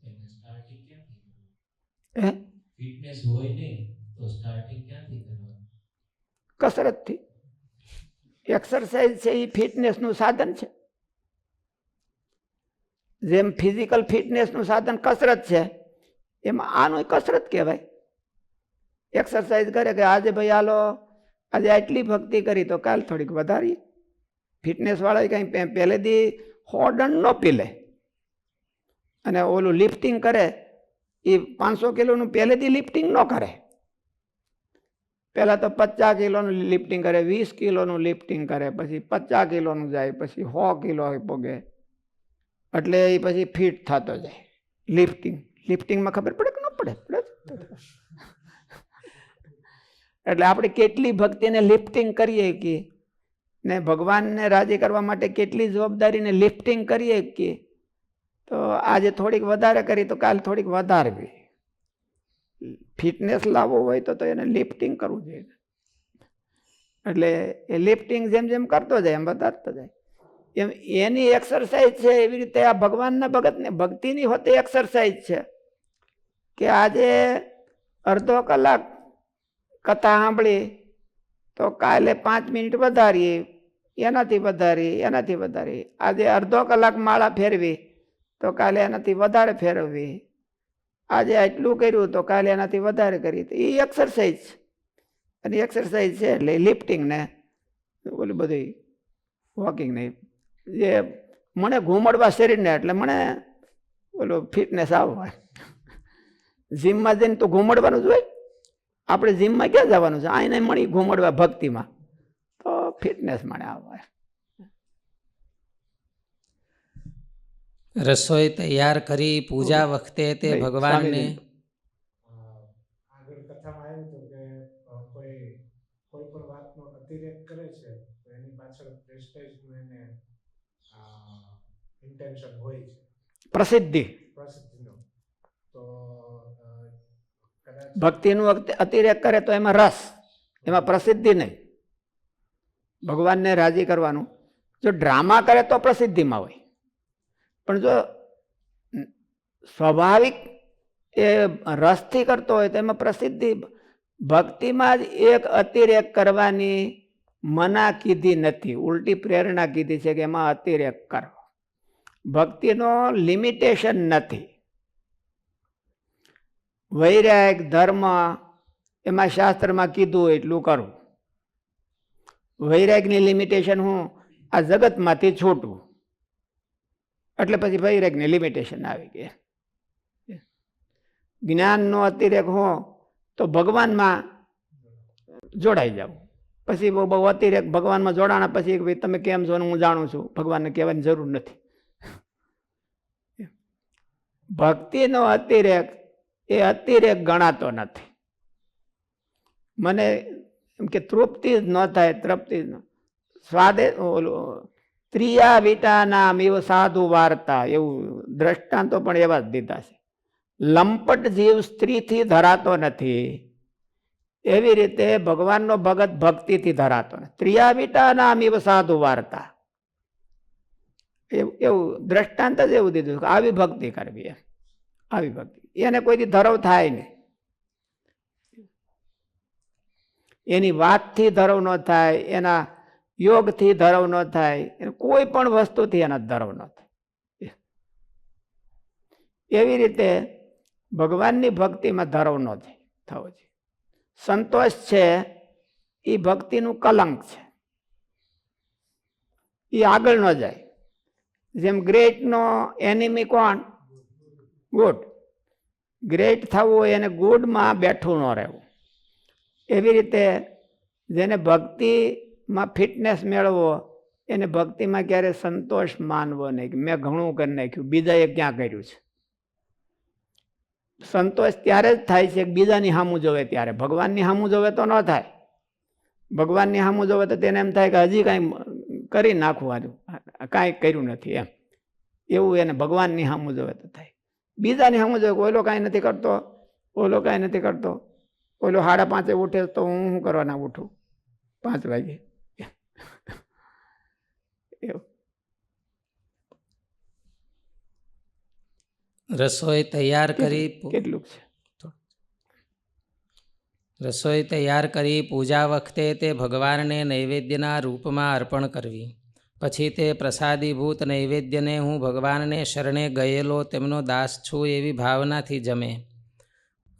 એટલે સ્ટાર્ટિંગ ક્યાંથી? ફિટનેસ હોય નહીં તો સ્ટાર્ટિંગ ક્યાંથી કરવાનું? કસરતથી. એક્સરસાઇઝ છે એ ફિટનેસનું સાધન છે. જેમ ફિઝિકલ ફિટનેસનું સાધન કસરત છે, એમાં આનું કસરત કહેવાય. એક્સરસાઇઝ કરે કે આજે ભાઈ હાલો આજે આટલી ભક્તિ કરી તો કાલ થોડીક વધારી. ફિટનેસ વાળા કંઈ પહેલેથી 100 દંડ ન પીલે, અને ઓલું લિફ્ટિંગ કરે એ 500 કિલોનું પહેલેથી લિફ્ટિંગ ન કરે. પહેલાં તો 50 કિલોનું લિફ્ટિંગ કરે, 20 કિલોનું લિફ્ટિંગ કરે, પછી 50 કિલોનું જાય, પછી 100 કિલો પોગે, એટલે એ પછી ફિટ થતો જાય. લિફ્ટિંગમાં ખબર પડે કે ન પડે? એટલે આપણે કેટલી ભક્તિને લિફ્ટિંગ કરીએ કે ને ભગવાનને રાજી કરવા માટે કેટલી જવાબદારીને લિફ્ટિંગ કરીએ કે, તો આજે થોડીક વધારે કરી તો કાલ થોડીક વધારવી. ફિટનેસ લાવવો હોય તો એને લિફ્ટિંગ કરવું જોઈએ. એટલે એ લિફ્ટિંગ જેમ જેમ કરતો જાય એમ વધારતો જાય. એમ એની એક્સરસાઇઝ છે. એવી રીતે આ ભગવાનના ભગતને ભક્તિની હોતી એક્સરસાઇઝ છે કે આજે અડધો કલાક કથા સાંભળી તો કાલે 5 મિનિટ વધારીએ, એનાથી વધારી. આજે અડધો કલાક માળા ફેરવી તો કાલે એનાથી વધારે ફેરવવી. આજે આટલું કર્યું તો કાલે એનાથી વધારે કરી. એ એક્સરસાઇઝ છે, અને એક્સરસાઇઝ છે એટલે લિફ્ટિંગ ને ઓલું બધું વોકિંગ ને જે મને ઘૂમડવા શરીરને, એટલે મને ઓલું ફિટનેસ આવવા. જીમમાં જઈને તો ઘૂમડવાનું જ હોય. આપણે જીમમાં ક્યાં જવાનું છે? આને મળી ઘૂમડવા ભક્તિમાં તો ફિટનેસ મને આવવા. રસોઈ તૈયાર કરી પૂજા વખતે તે ભગવાનને આગળ કથામાં આવ્યું હતું કે કોઈ પણ વાતનો અતિરેક કરે છે તો એની પાછળ પ્રેસ્ટેજનું એને ઇન્ટેન્શન હોય છે, પ્રસિદ્ધિનો. તો ભક્તિનું અતિરેક કરે તો એમાં રસ, એમાં પ્રસિદ્ધિ નહીં. ભગવાનને રાજી કરવાનું. જો ડ્રામા કરે તો પ્રસિદ્ધિમાં હોય, પણ જો સ્વાભાવિક એ રસથી કરતો હોય તો એમાં પ્રસિદ્ધિ. ભક્તિમાં જ એક અતિરેક કરવાની મના કીધી નથી, ઉલટી પ્રેરણા કીધી છે કે એમાં અતિરેક કરો. ભક્તિનો લિમિટેશન નથી. વૈરાગ ધર્મ એમાં શાસ્ત્રમાં કીધું એટલું કરવું. વૈરાગની લિમિટેશન હું આ જગતમાંથી છૂટવું, એટલે પછી વૈરાગની લિમિટેશન આવી ગઈ. જ્ઞાનનો અતિરેક હો તો ભગવાનમાં જોડાઈ જાવ. પછી બહુ અતિરેક ભગવાનમાં જોડાણા પછી તમે કેમ છો ને હું જાણું છું, ભગવાનને કહેવાની જરૂર નથી. ભક્તિનો અતિરેક એ અતિરેક ગણાતો નથી. મને એમ કે તૃપ્તિ જ ન થાય, તૃપ્તિ જ ન સ્વાદે ઓલું ત્રિયા વિટા નામ એવું સાધુ વાર્તા, એવું દ્રષ્ટાંતો પણ એવા જ દીધા છે. લંપટ જીવ સ્ત્રીથી ધરાતો નથી, એવી રીતે ભગવાનનો ભગત ભક્તિથી ધરાતો ને ત્રિયાવિટા નામ ઇવ સાધુ વાર્તા એવું દ્રષ્ટાંત જ એવું દીધું કે આવી ભક્તિ કરવી એમ. આવી ભક્તિ એને કોઈથી ધરવ થાય નહીં, એની વાતથી ધરવ ન થાય, એના યોગથી ધરવ ન થાય, કોઈ પણ વસ્તુથી એના ધરવ ન થાય. એવી રીતે ભગવાનની ભક્તિમાં ધરવ ન થવો જોઈએ. સંતોષ છે એ ભક્તિનું કલંક છે, એ આગળ ન જાય. જેમ ગ્રેટનો એનિમી કોણ? ગુડ. ગ્રેટ થવું હોય એને ગુડમાં બેઠું ન રહેવું. એવી રીતે જેને ભક્તિમાં ફિટનેસ મેળવવો એને ભક્તિમાં ક્યારે સંતોષ માનવો નહીં કે મેં ઘણું કરી નાખ્યું, બીજાએ ક્યાં કર્યું છે. સંતોષ ત્યારે જ થાય છે કે બીજાની સામું જોવે ત્યારે. ભગવાનની સામું જોવે તો ન થાય. ભગવાનની સામું જોવે તો તેને એમ થાય કે હજી કાંઈ કરી નાખવાનું, કાંઈ કર્યું નથી એમ. એવું એને ભગવાનની સામું જોવે તો થાય. બીજાની સામું જોવે ઓલો કાંઈ નથી કરતો, ઓલો કાંઈ નથી કરતો, ઓલો 5:30 ઉઠે તો હું શું કરવાના ઉઠું 5 વાગે. એવું. રસોઈ તૈયાર કરી કેટલું છે? રસોઈ તૈયાર કરી પૂજા વખતે તે ભગવાનને નૈવેદ્યના રૂપમાં અર્પણ કરવી. પછી તે પ્રસાદીભૂત નૈવેદ્યને હું ભગવાનને શરણે ગયેલો તેમનો દાસ છું એવી ભાવનાથી જમે.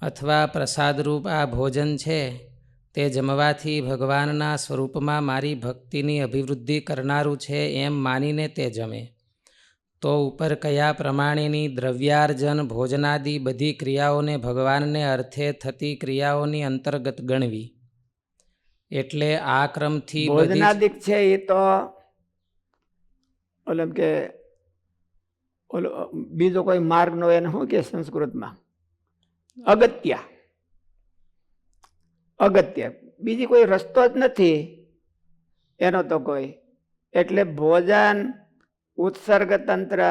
અથવા પ્રસાદરૂપ આ ભોજન છે તે જમવાથી ભગવાનના સ્વરૂપમાં મારી ભક્તિની અભિવૃદ્ધિ કરનારું છે એમ માનીને તે જમે. તો ઉપર કયા પ્રમાણેની દ્રવ્યાર્જન ભોજનાદિ બધી ક્રિયાઓને ભગવાનને અર્થે થતી ક્રિયાઓની અંતર્ગત ગણવી. એટલે આ ક્રમથી ભોજનાદિક છે એ તો ઓલો કે ઓલો બીજો કોઈ માર્ગનો એને શું કે સંસ્કૃતમાં અગત્ય. અગત્ય બીજી કોઈ રસ્તો જ નથી એનો તો કોઈ. એટલે ભોજન ઉત્સર્ગ તંત્ર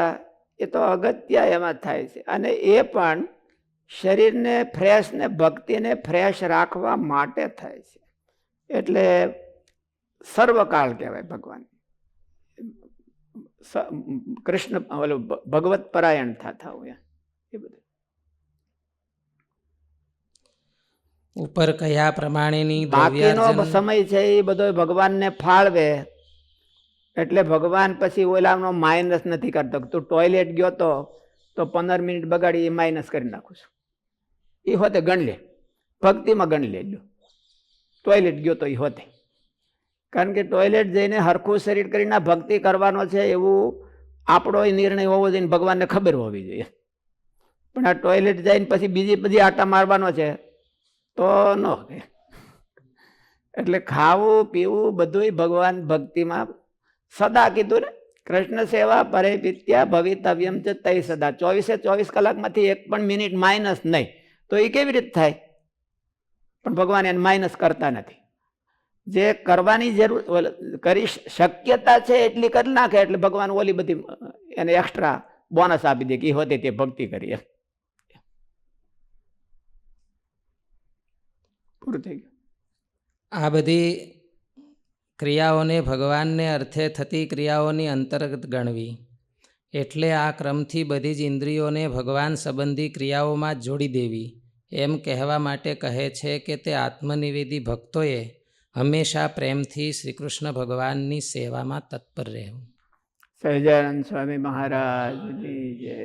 એ તો અગત્ય એમાં થાય છે. અને એ પણ શરીરને ફ્રેશ ને ભક્તિને ફ્રેશ રાખવા માટે થાય છે. એટલે સર્વકાળ કહેવાય ભગવાન. કૃષ્ણ ઓલું ભગવત પરાયણ થતા હોય એ બધું. ઉપર કયા પ્રમાણેની બાકીનો સમય છે એ બધો ભગવાનને ફાળવે. એટલે ભગવાન પછી ઓલાનો માઇનસ નથી કરતો. તું ટોયલેટ ગયો તો 15 મિનિટ બગાડી એ માઇનસ કરી નાખું છું. એ હોતે ગણ લે, ભક્તિમાં ગણ લે. ટોયલેટ ગયો તો એ હોતે, કારણ કે ટોયલેટ જઈને હરખું શરીર કરીને ભક્તિ કરવાનો છે એવું આપણો નિર્ણય હોવો જોઈએ, ભગવાનને ખબર હોવી જોઈએ. પણ આ ટોયલેટ જઈને પછી બધી આટા મારવાનો છે તો ન. એટલે ખાવું પીવું બધું ભગવાન ભક્તિમાં સદા કીધું ને. કૃષ્ણ સેવા પરે પિત્યા ભવિતવ્યમ છે તય સદા. 24 કલાકમાંથી એક પણ મિનિટ માઇનસ નહીં. તો એ કેવી રીતે થાય? પણ ભગવાન એને માઇનસ કરતા નથી. જે કરવાની જરૂર કરી શક્યતા છે એટલી કરી નાખે એટલે ભગવાન ઓલી બધી એને એક્સ્ટ્રા બોનસ આપી દે કે હોતે તે ભક્તિ કરીએ. પૂરું થઈ ગયું. આ બધી ક્રિયાઓને ભગવાનને અર્થે થતી ક્રિયાઓની અંતર્ગત ગણવી. એટલે આ ક્રમથી બધી જ ઇન્દ્રિયોને ભગવાન સંબંધી ક્રિયાઓમાં જ જોડી દેવી. એમ કહેવા માટે કહે છે કે તે આત્મનિવેદી ભક્તોએ હંમેશા પ્રેમથી શ્રી કૃષ્ણ ભગવાનની સેવામાં તત્પર રહેવું. સહજાનંદ સ્વામી મહારાજની જય.